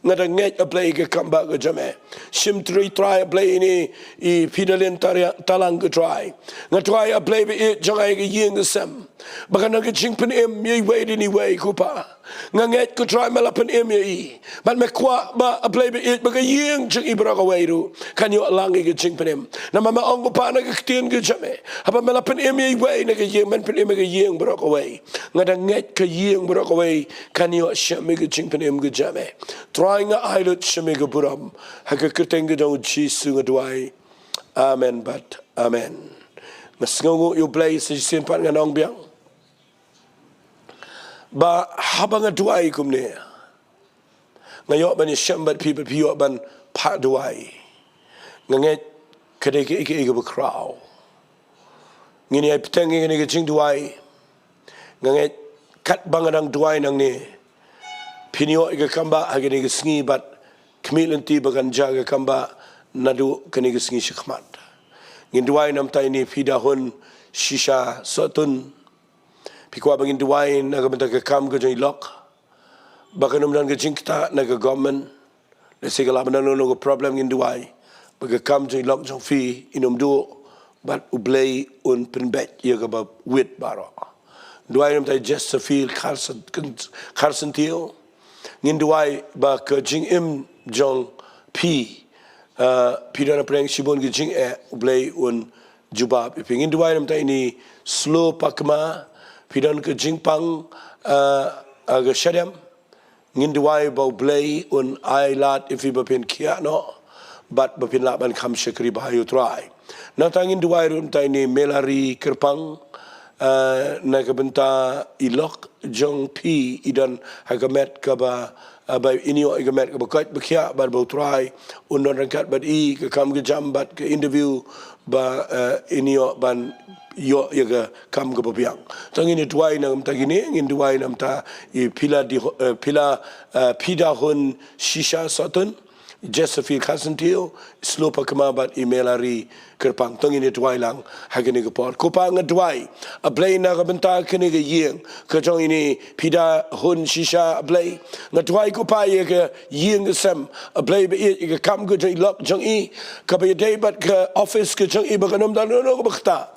ngada nget a play ke kamba ke jame sim three try a play ini I fidelin talang ke try ngatry a play be it jangai ke yeng ke sem bakana ke jing pen em ye way anyway kupa nganget ke try malapen em ye but me kwa ba a play be it baka yeng jing ibra ka way ru kan yo lang ke jing pen em na mama ong pa na ke tien ke jame apa malapen em ye way na ke yeng men pen em ke yeng bra ka way ngada nget ke yeng bra ka way kan yo shame ke jing pen em ke jame nga ailut shemiga buram haka kertenga dong Jesus ngadwai amen but amen ngasngongo you play si simpan nganong biang ba habang ngadwai kumne ngayo ban shambat people piyo ban pa dwai nganget kade ke ike bekrau ngini ai petang ngini ke Jingduwai nganget kat bangadang duai nang ni pinio ike kamba agini ke Sngi bat kemilenti bagan jaga kamba nadu kini ke Sngi shikmat Jingduwai nam tai ni pidahun shisha sotun pikwa bangin Jowai naga benta ke kam ke Jingiasyllok bakanum dan ke Jingta naga government segala benda no problem Jingduwai baga kam Jingiasyllok jong fi inum du bat ublay un penbet ye ga ba wit baro Jowai nam tai just feel Carson tio Jingduwai ba ke Jingim jong pi pidana preng sibon ke Jing ublay un jubab iping Jingduwai nam tai ni slow pakma pidan ke Jingpang aga shadam Jingduwai bau blay un ai lat ifi bapin kia no bat bapin laban kam shekri bahayu try natang Jingduwai rum tai ni melari Kyrpang na ke Bynta ilok jong pi idan hagamet ka ba by inyo igamet ka bakat bakia bar bau try un non rangkat bat I ke kam ke jam bat ke interview ba inyo ban yo yaga kam ke babiang tangin Jowai nam ta gini Jingduwai nam ta I pila pida hun shisha sotun Josephine Kasentio slopa kemabat imelari Kyrpang tangin Jowai lang hagini ke por kupang Jowai ablay na ka Bynta kini ke yeng ke jong ini pida hun shisha ablay Jowai kupa ye ke yeng ke sem ablay be ke kam ke Jingiasyllok jong I ka be day bat ke office ke jong I bakanum dan no ke bakta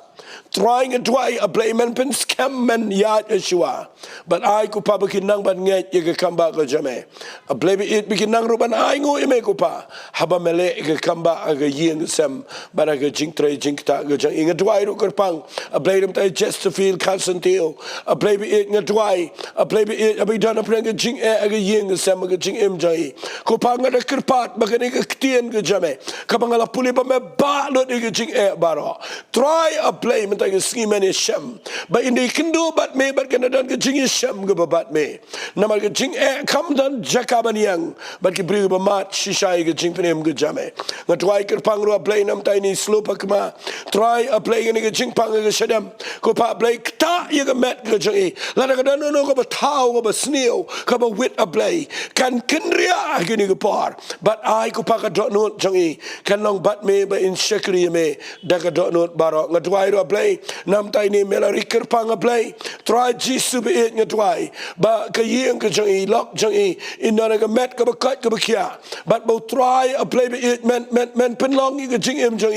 trying a Jowai a blame and pen scam man yard Yeshua but I kupa bikinang ban nget ye ke kamba ke jame a blame it bikinang ruban I ngo ime kupa haba mele ke kamba ke yeng sem but ke jingtre jingta ke jang inga Jowai ru Kyrpang a blame tai just to feel Kasentio a blame it nga Jowai a blame it abi dana preng ke jing ke yeng sem ke jing im jai kupa nga Kyrpat bakani ke ktien ke jame kabangala puli ba me ba lo ke jing baro try a blame mentai ke Sngi mani shem ba indi kendo bat me bat kena dan ke Jingiasyeng ke babat me nama ke jing kam dan jakaban yang bat ke beri ba mat shishai ke jing penem ke jame ngatwai Kyrpang ru play nam tai ni slopa kema try a play ni ke Jingpang ke shadam ko pa play ta ye ke met ke jing lana ke dan no ko ba tau ko ba sneo ko ba wit a play kan kenria ke ni ke par but I ko pa ka dot no jing kan long bat me ba in shekri me da ka dot no baro ngatwai ru play nam tai ni melari Kyrpang a play try jisu be it Jowai ba ke yeng ke Jingiasyllok jong inana ke met ke bakat ke bakia but bo try a play be it men penlong ke jingim jong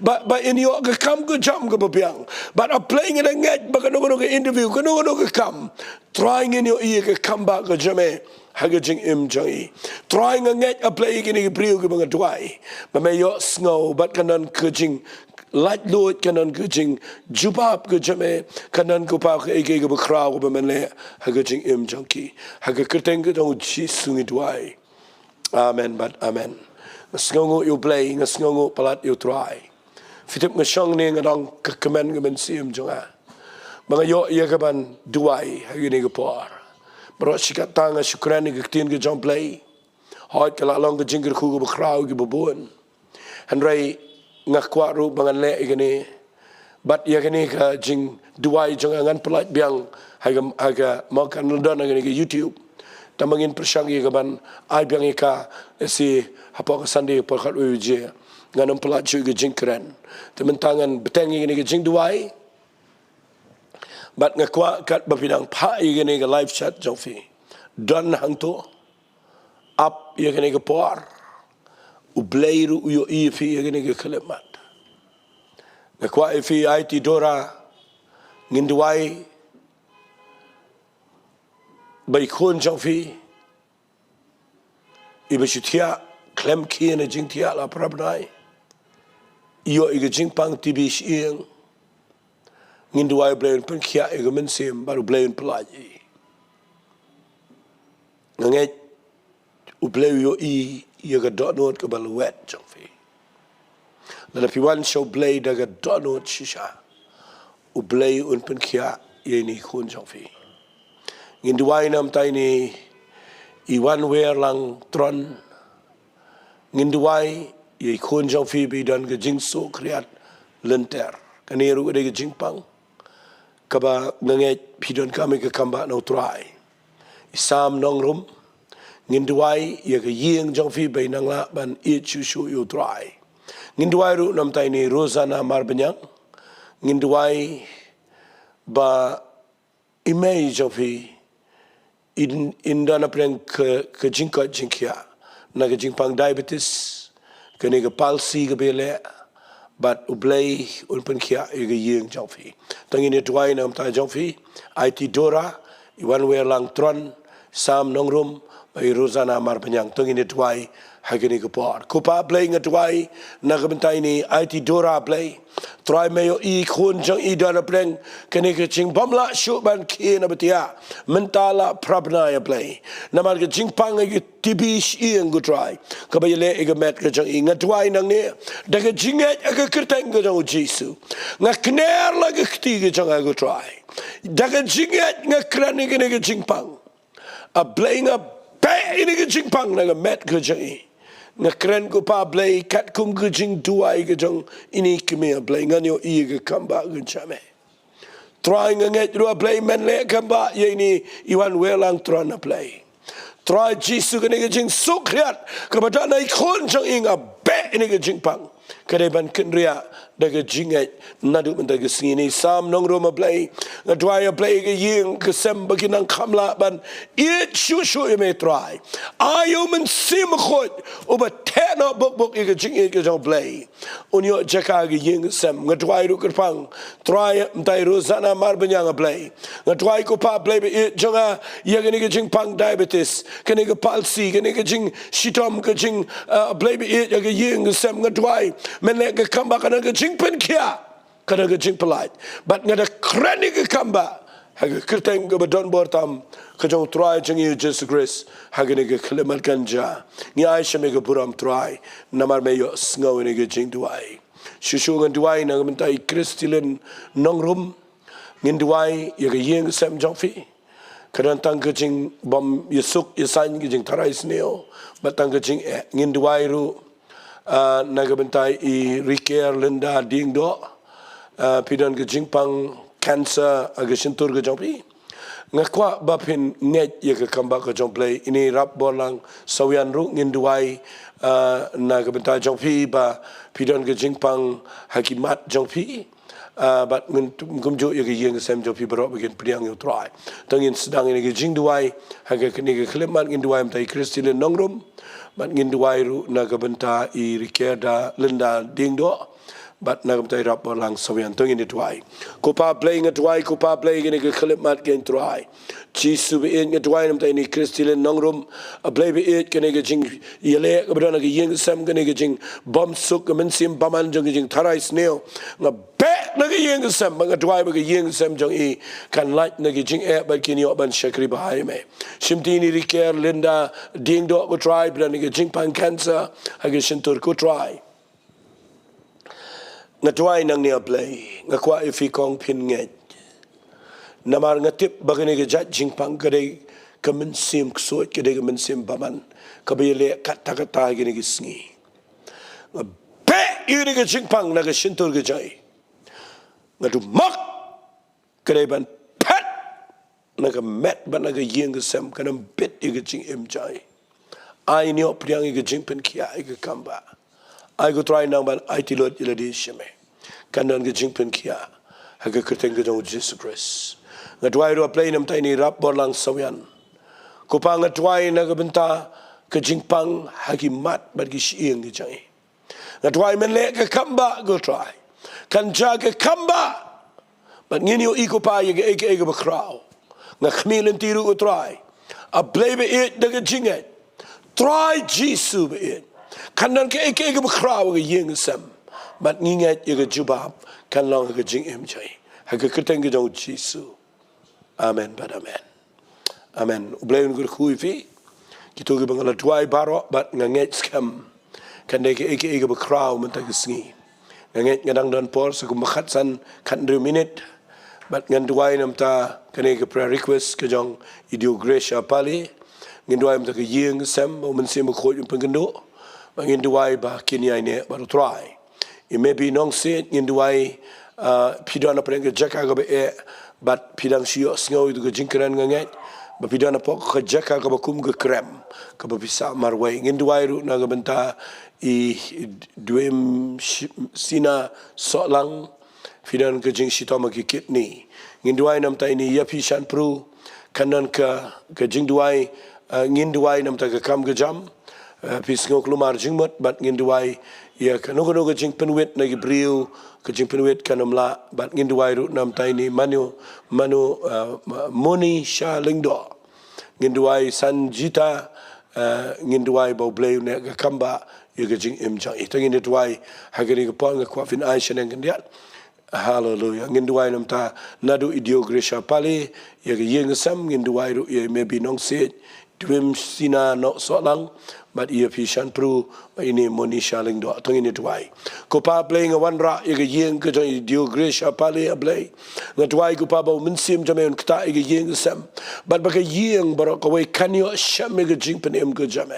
ba in yo ke kam ke jam ke babiang but a playing in a nget ba ke no ke interview ke no ke kam trying in yo ke kam ba ke jame haga jingim jong trying a nget a play ke ni brio ke bang Jowai ba me yo snow but kanan ke jing light load kanan ke jing jubab ke jame kanan ko pa ke bekrau ko menle haga jing im jongki haga kerteng ke dong ji sungi Jowai amen but amen ngasngongo you play ngasngongo palat you try fitip ngasong ni ngadong kemen ke mensium jonga mga yo ya ke ban Jowai haga ni ke por bro sikat tanga syukran ke tin ke jong play hot ke long ke jingir ku ke bekrau ke bebon hanrai ngakwa ru bangan le igani bat ya gani ka Jingduwai jangan pelat biang haga makan dan gani ke YouTube tamangin persang ye gaban ai biang ka si apa ka sandi por khat uje nganam pelat ju ke jingkran tementangan beteng gani ke Jingduwai bat ngakwa kat bapinang pha ye gani ke live chat jongfi dan hangto up ye gani ke por ubleiru uyo ifi yagini ke kelemat na kwa ifi IT dora Jingduwai baikon jangfi ibashutia klem kia na Jaintia la prabnai iyo iga Jingpang tibi sieng Jingduwai blayon pen kia iga mensim baru blayon pelaji nganget ubleyo yo ia ga donut ke baluet jongfi lala piwan show blay daga donut shisha u blay un pen kia ye ni kun jongfi Jingduwai nam tai ni iwan wer lang tron Jingduwai ye khon jong phi bi dan ke jing so kriat lenter kani ru de ke jing pang kaba nganget phi don kami ke kamba no try Sam Nonglum Jingduwai ye ke yeng jong phi bai nang la ban e chu shu yu try Jingduwai ru nam tai ni Rosana Marbanyang Jingduwai ba imei jong phi in dana preng ke jingka jingkia na ke jingpang diabetes ke ne ke palsy ke bele but ublay unpen kia ye ke yeng jong phi tangin tuai nam ta jong phi IT Dora iwan we lang tron Sam Nongrum by Rosana Marbanyang tangin tuai hagini ke por kupa play ngatwai na ke bentai ni IT Dora play try mayo I khun jong I dana preng kene ke ching bamla shu ban ki na betia mentala prabna ya play namar ke ching pang ke tibish I ngu try ka ba yele ke met ke jong I ngatwai nang ne da ke jinget ke kerteng ke jong Jesu ngakner la ke ti ke jong ngu try da ke jinget ngakran ke ne ke ching pang a playing a pe ini ke ching pang na ke met ke jong I ngakren ko pa blay kat kum ke Jingduwai ke jong ini kemia blay nganyo I ke kamba ke chame try nget ru blay men le kamba ye ini iwan welang tron play try Jesu ke ne ke jing sukriat ke bata nai khon jong inga be ini ke jing pang kare ban kenria daga jinget nadu mendaga sini Sam Nonglum play ngadwai play ke yeng ke sem baginang kamla ban it shu me try ayo men sim khot oba tena bok ke jing ke jong play unyo jaka ke yeng sem ngadwai ru Kyrpang try mtai Rosana Marbanyang play ngadwai ko pa play it jonga yeng ke jing pang diabetes kene ke palsy kene ke jing shitom ke jing play it ke yeng sem ngadwai men le ke kamba kana ke jing pen kia kana ke jing polite but ngada krani ke kamba ha ke kerteng ke badon bortam ke jong try jing you Jesus grace ha ke ne ke klemal kanja ni aisha me ke buram try namar me yo sngo ne ke Jingduwai shushu Jingduwai na mentai kristilin Nonglum Jingduwai ye ke yeng sem jong phi kadang tang ke jing bom yesuk yesan ke jing tarai sneo batang ke jing Jingduwai ru naga bentai I Rikear Linda Diengdoh pidan ke jingpang cancer aga sentur ke jompi ngakwa bapin net ye ke kamba ke jomplay ini rap bolang sawian ru Jingduwai naga bentai jompi ba pidan ke jingpang hakimat jompi bat ngumjo ye ke yeng sem jompi berok bagian priang yo try tangin sedang ini ke Jingduwai haga ke klemat Jingduwai mtai kristilin Nonglum bat Jingduwai ru naga benta I Rikear Linda Diengdoh bat naga benta rap bolang sawian tangin Jingduwai ko pa play ngatwai ko pa play gene ke klemat gen try Jesu be in ngatwai nam tai ni kristilin Nonglum a play be it gene ke jing yele ke bana ke yeng sam gene ke jing bom suk ke mensim baman jong ke jing tarai sneo nga be na ke yeng sam ngatwai be ke yeng sam jong I kan like na ke jing e ba kini ban shakri bahai me shimtini Rikear Linda Diengdoh ko try bana ke jing pan cancer ha ke sentur ko try ngatwai nang ni play ngakwa ifi kong pin nget namar ngatip bagane ke jat jingpang kade kemensim ksot kade kemensim baman kabele kata kata gini ke Sngi be ini ke jingpang na ke sentur ke jai ngadu mak kade ban pat na ke met ban na ke yeng ke sem kana bet ke jing em jai ai ni op priang ke jingpen kia ke kamba I go try now ban IT lot iladi sheme kanan ke jingpen kia ha ke kerteng ke jong Jesus Christ ngatwai ro play nam tai ni rap bolang sawian ko pa ngatwai na ke benta ke jingpang hakimat bagi sieng ke jai ngatwai men le ke kamba go try kan ja ke kamba but ngini I ko pa ye ke bakrao ngakmilin tiru ko try a play be it de ke jinget try Jesus be it kanan ke bakrao ke yeng sam but nginget ye ke jubab kan long ke jing em jai ha ke kerteng ke jong Jesu amen but amen ubleun gur khui fi kito ke bangala tuai baro but nganget skam kan de ke bakrao men ta ke Sngi nganget ngadang don por se kumakhat san kan 2 minute but Jingduwai nam ta kane ke prayer request ke jong idio gracia pali Jingduwai nam ta ke yeng sam men sim ko pengendo Jingduwai ba Khynnah ini baru try. Maybe nong sit Jingduwai pidana perang jaka ka be but pidang sio Sngi itu ke jingkran nganget ba pidana pok ke jaka ka kum ke krem ka ba bisa marwai Jingduwai ru na Bynta I duem sina solang fidan ke jing sitoma ke kitni Jingduwai nam ta ini ya pisan pru kanan ke Jingduwai Jingduwai nam ta ke kam ke jam pis ngok lumar jingmat bat Jingduwai ya kanu ke jing penwet na gibriu ke jing penwet kanamla bat Jingduwai ru nam ta ini manu moni sha lingdo Jingduwai san jita Jingduwai bau bleu ne ke kamba ya ke jing imjang itu Jingduwai hagari ke pon ke kwa fin aisha nang kendiat hallelujah Jingduwai nam ta nadu idio gresha pale ya ke yeng sam Jingduwai ru ya maybe nong sit Dwim sina no solang but ia pisan pru ini monisha ling do tong ini tuai ko pa playing a one ra ia yeng ke jong dio gresha pale a play na tuai ko pa ba mensim jame kta ia yeng sam but ba ke yeng baro ko we kanyo sham ke jing penem ke jame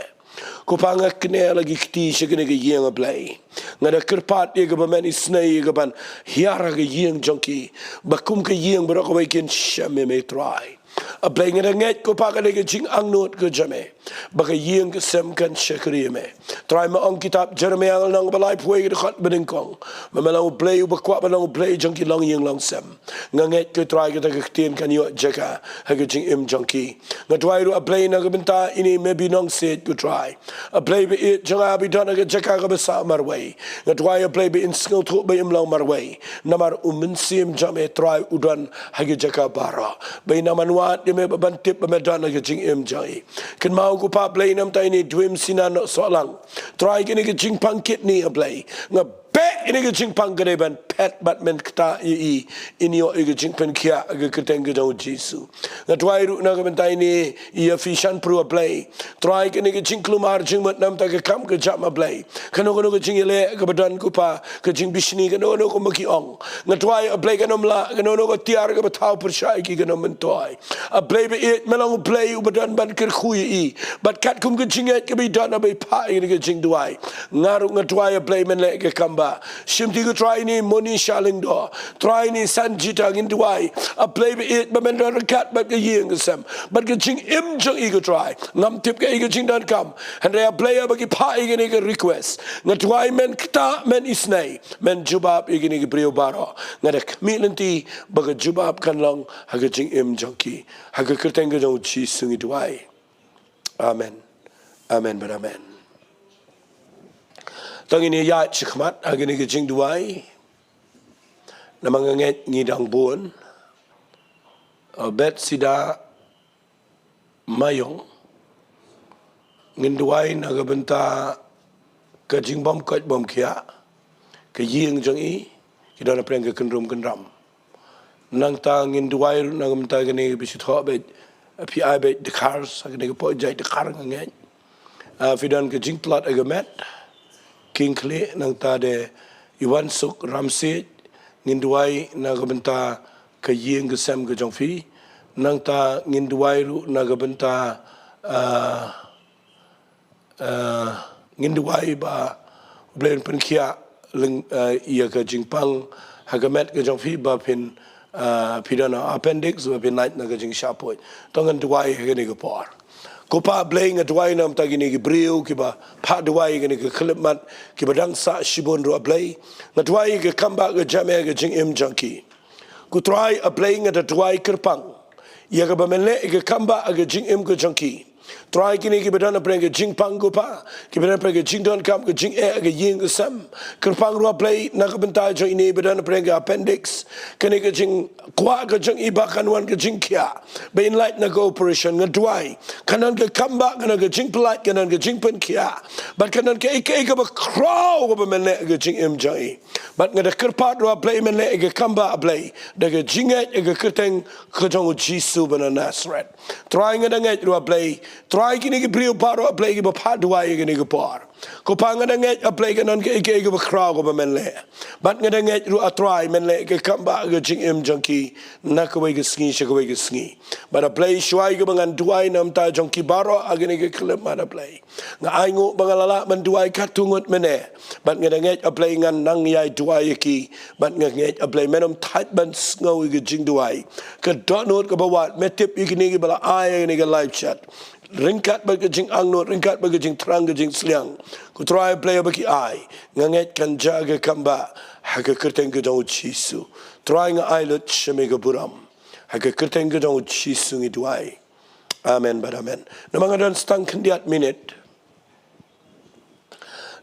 ko pa nga kne lagi kti shikne ke yeng a play ngada kerpat ia ke ba man Sngi ke ban hiara ke yeng jongki ba kum ke yeng baro ko we kin sham me try a playing it nget ko pa ka le jing ang not ko jame ba ka yeng ke sem kan shakri me try ma ong kitab Jeremiah nang balai pwe ke khat Nyngkong ma malang play ba kwa malang play jong ki long yeng long sem nga nget ko try ke ta ke tien kan yo jaka ha ke jing im jong ki nga try ru a play na ke Bynta ini maybe nong sit ko try a play be it jong a bi don ke jaka ka ba sa marway nga try a play be in skill to be im long marway namar sim jame try udon ha ke jaka bara be naman dia me bantip medan ke jing im jai ken mau ku pa play nam tai ni dwim sina no solang try ke ni ke jing pangkit ni a play nga pe ini ke jing pang ke ban pet batman kta I ini o ke jing pen kia ke keteng ke do jisu nga try ru na ke bentai ni ia fishan pro a play try ke ni ke jing klumar jing mat nam ta ke kam ke jam a play kano ke jing ile ke badan ku pa ke jing bisni ke no ko maki ong nga try a play ke nom la ke no ko tiar ke batau pershai ki ke no mentoi a play be it melang play ubadan ban ker khui but kat kum ke jinget ke be done be pa ni ke Jingduwai ngaru ngatwai a play men le ke kamba shimti ke try ni moni shaling do try ni sanjita Jingduwai a play be it men don kat but ke yeng ke sam but ke jing im jong I ke try ngam tip ke ke jing dan kam and they player be pa ke ni ke request ngatwai men kta men isnai men jubab ke ni ke brio baro ngadak mi lenti ba ke jubab kan long ha ke jing im jong ki Haga kertengga jauh ci sungi duai. Amen. Amen beramen. Tang ini ya cikmat haga ni ke Jingduwai. Nama nganget ngidang buon. Bet sida mayong. Jingduwai naga Bynta ke jingbom kot bom kia. Ke ying jang I. Kita nak pergi ke kendram. Nang ta Jingduwai nang Bynta gani bisi thok be pi ai be de cars gani ke po jai de car ngai fidan ke jingplat agamet kingkle nang ta de Iwan Suk Ramsit Jingduwai nang Bynta ke yeng ke sam ke jongfi nang ta Jingduwai ru nang Bynta Jingduwai ba blen pen kia leng ia ke jingpang hagamet ke jongfi ba pin pidana appendix wa bin night na jing shapoy tongan duai gani ke por ko pa blaying a duai nam ta gini ke brio ki ba pa duai gani ke klipmat ki badang sa shibon ro blay na duai ke kamba ke jame ke jing im junkie ku try a playing at a duai Kyrpang ya ke ba menle ke kamba ke jing im ke junkie try kini ki badana preng ke jing pang ko pa ki badana preng ke jing don kam ke jing ke ying ke sam Kyrpang ro play na ke Bynta jo ini badana preng ke appendix kini ke jing kwa ke jing ibakan wan ke jing kia be in light na go operation ngadwai kanan ke kamba kanan ke jing plat kanan ke jing pen kia but kanan ke ke ba crow ko ba menle ke jing im jai but ngada Kyrpat ro play menle ke kamba play de ke jinget ke keteng ke jong jisu bana Nazareth try ngada ngai ro play try kini ke brio paro play ke ba pa duai ke ni ke par ko pa nga ngej apply ka non ke ke ba kraw ko ba men le bat nga ngej ru atrai men le ke kamba ga jing im junkie na ko ga sngi she ko ga sngi but apply shwai ga bangan duai nam ta junkie baro agani ke klem ma apply nga ai ngo bangalala man duai katungut mene bat nga ngej apply ngan nang yai duai ki bat nga ngej apply menom tat ban sngo ga Jingduwai ka donot ka bawat metip ikini bala ai ni ga live chat ringkat bagi jing angnot ringkat bagi jing terang jing sliang ku try play bagi ai nganget kan jaga kamba haga kerteng ke jauh chisu try nga ai lut shemega buram haga kerteng ke jauh chisu ngi duai amen but amen namang adon stang kendiat minute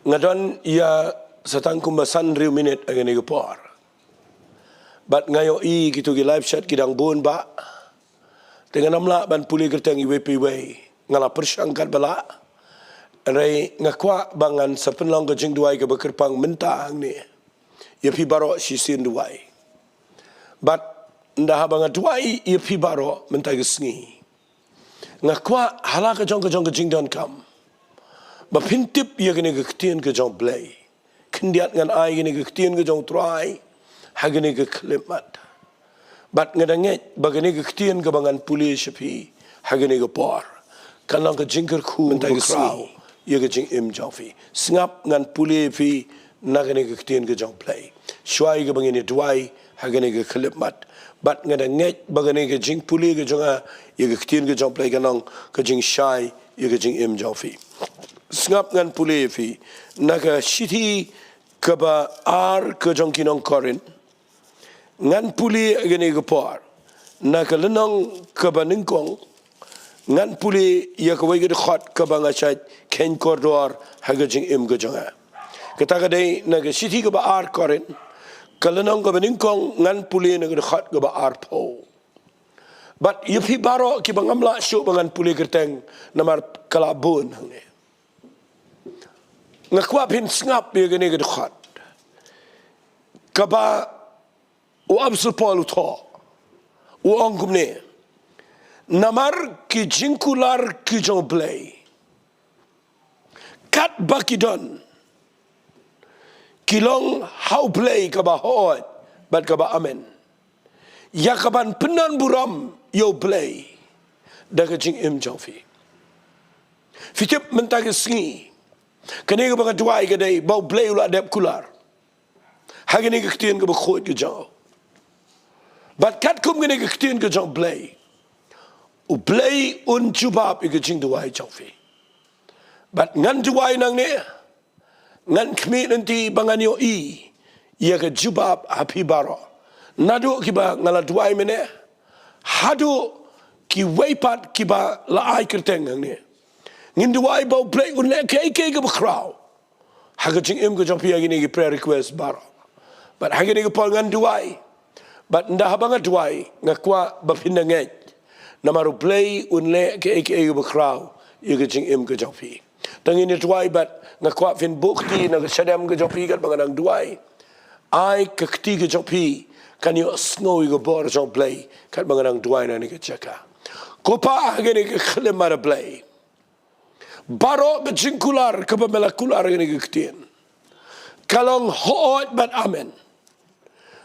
ngadon ya satang kumbasan riu minute agani gepor bat ngayo I gitu gi live chat kidang bun ba dengan namla ban puli kerteng IWP way ngala persangkat bala rai ngakwa bangan sapenlong ke Jingduwai ke Kyrpang mentang ni ya pi baro sisin duai but ndah banga duai ya pi baro mentang ke Sngi ngakwa hala ke jong ke Jingdon kam ba pintip ya kene ke ktien ke jong blai kendiat ngan ai kene ke ktien ke jong trai hagene ke klemat but ngadanget bagane ke ktien ke bangan puli sepi hagene ke por kanang ke jingker khu mentang ke Sngi ya ke jing im jofi sngap ngan puli fi nagane ke ktien ke jong play shwai ke bangini duai hagane ke klemat but ngadanget bagane ke jing puli ke jonga ya ke ktien ke jong play kanang ke jing shai ya ke jing im jofi sngap ngan puli fi naga shiti ke ba ar ke jong kinong korin ngan puli agane ke por naga lenong ke ba Nyngkong ngan puli ya ko wege khot ka banga chat ken corridor haga jing im go jonga kata kadai na ga city ko ba ar koren kalanong ko Nyngkong ngan puli na ga khot go ba ar po but yupi baro ki bangamla shu bangan puli kerteng namar kalabun hangne ngakwa pin snap ye gane ga khot ka ba u absul polu to u ongumne namar ki jinkular ki jong play kat bakidon kilong how play ka ba hot but ka ba amen ya kaban penan buram yo play daga jing im jong fi fitip mentag Sngi kane ga ba duai ga dai ba play ula dep kular hagene ga ktien ga ba khot ga jong but kat kum gane ga ktien ga jong play u play un jubab ige Jingduwai jofi but ngan duai nang ne ngan kmi nanti bangan yo I ya ke jubab happy baro nadu ki ba ngala duai mene hadu ki weipat ki ba la ai kerteng nang ne ngin duai ba play un le ke ke ga kraw ha ga jing im ga jofi agi ni prayer request baro but ha ga ni pol ngan duai but nda habanga duai ngakwa ba pinanget namaru play unle ke bekraw ye jing im ke jopi tangin it wai but ngakwa fin bukti na sadam ke jopi kat bangang duai ai ke kti ke jopi kan yo snow go bor jong play kat bangang duai na ni ke chaka kopa agene ke khlemar play baro ke jingkular ke bamelakular ni ke ktien kalong hot but amen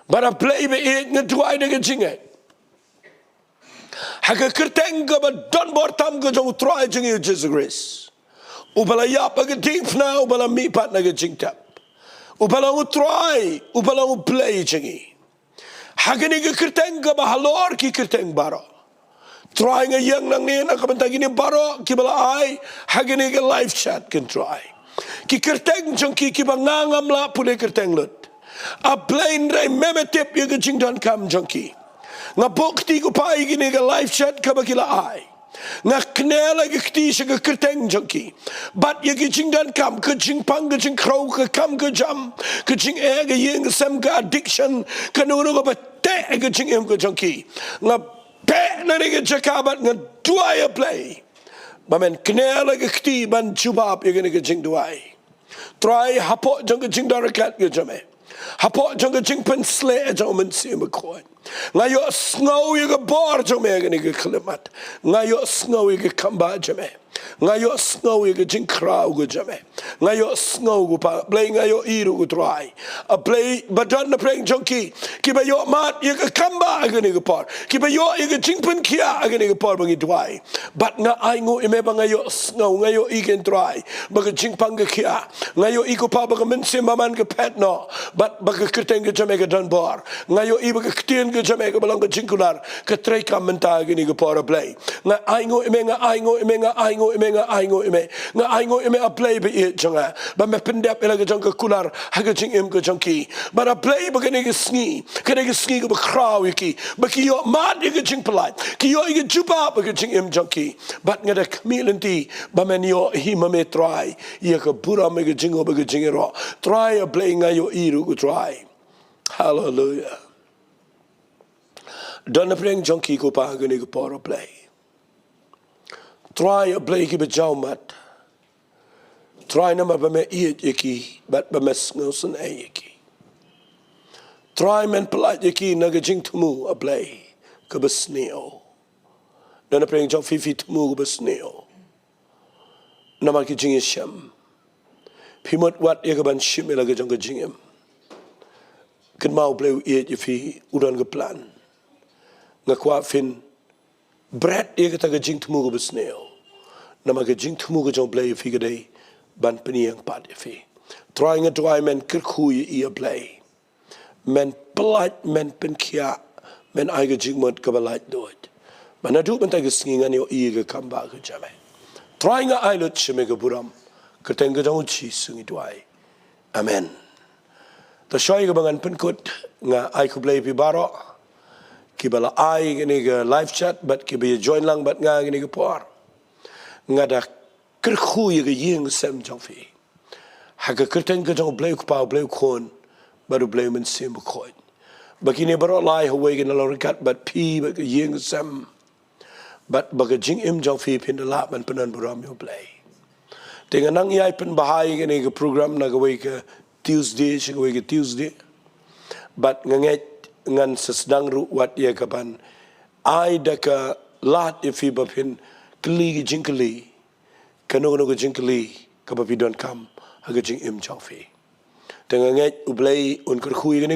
bara play be it ngeduai de ke jingai haka kerteng ga ba don bortam ga jong try jing you Jesus grace ubala ya pa ga deep na ubala mi pat na ga jing tap ubala u try ubala u play jingi haka ni ga kerteng ga ba halor ki kerteng baro try nga yang nang ni na ka bantag ni baro ki bala ai haka ni ga live chat can try ki kerteng jong ki ba ngangam la pule kerteng lut a plain ray memetip you ga jing don kam jong ki nga bukti ko pa igini ga live chat ka bakila ai nga knela ga kti sa ga kerteng junkie but ye ga jingdan kam ka jingpang ga jing crow ka kam ga jam ka jing e ga yeng sam ga addiction ka no ga te ga jing em ga junkie nga pe na ga jakabat nga duai play ba men knela ga kti ban jubab ye ga Jingduwai try hapo jang ga jingdar kat ga jame hapo jang ga jingpen sle jang men si ma ko ngayo snow ye ga bor jame ga ni ga klemat ngayo snow ye ga kamba jame ngayo snow ye ga jing kraw ga jame ngayo sngo ku pa play ngayo iru ku try a play badan na preng jonki ki ba yo mat ye ka kamba agani ku par ki ba yo ye ka jingpun kia agani ku par bangi dwai but nga ai ngo ime ba ngayo sngo ngayo i can try ba ka jingpang ka kia ngayo i ku pa ba ka mense maman ka pet no but ba ka kerteng ka jame ka dan bar ngayo i ba ka ktien ka jame ka balang ka jingkular ka try ka menta agani ku par play nga ai ngo ime nga ai ngo ime nga ai ngo ime nga ai ngo ime nga ai ngo ime a play ba i janga ba me pendap ila ka jang ka kular ha ka jing im ka jangki but a play ba ka ne ka sngi ka ba kraw ki ba ki yo mat ye ka jing polite ki yo i ka juba ba ka jing im jangki but nga da kmilanti ba men yo hi ma me try ye ka bura me ka jingo ba ka jingero try a play nga yo iru ku try hallelujah don na preng jangki ko pa ga ne ka por play try a play ki ba jaw mat try na ma ba me iet yeki but ba mes ngosen yeki try men polite yeki na ga jing tumu a play ka ba sneo dan na preng jaw fifi tumu ka ba sneo na ma ki jingiasyem pimot wat ye ka ban shim ila ga jang ka jingem kan mau play iet yefi udan ka plan nga kwa fin bread ye ka ta ga jing tumu ka ba sneo na ma ka jing tumu ka jang play yefi ka day ban peniang pat yefi trying a try men kirkhu ye a play men polite men pen kia men ai ga jing mod ka ba light do it mana du ben ta ga sngingan yo i ga kamba ga jame trying a ai lot shime ga buram ka teng ga jang chi sungi duai amen ta shoy ga bangan pen kut nga ai ku play pi baro ki bala ai ga ni ga live chat but ki be join lang but nga ni ga por nga da kirkhu ye ga ying sem jang fi ha ga kerteng ga jang play ku pa play kon baru play men sim ko bakini baro lai ho we ga na lo kat but pi ba ga ying sem but ba ga jing im jang fi pin da la man penan buram yo play dengan nang yai pen bahai ga ni ga program na ga we ga Tuesday shi ga we ga Tuesday but nganget ngan sedang ru wat ye ka ban ai da ka lat if fi ba pin kli jing kli kano no ga jing kli ka ba pi don kam ha ga jing im jang fi dengan nget ublay un kur khui ga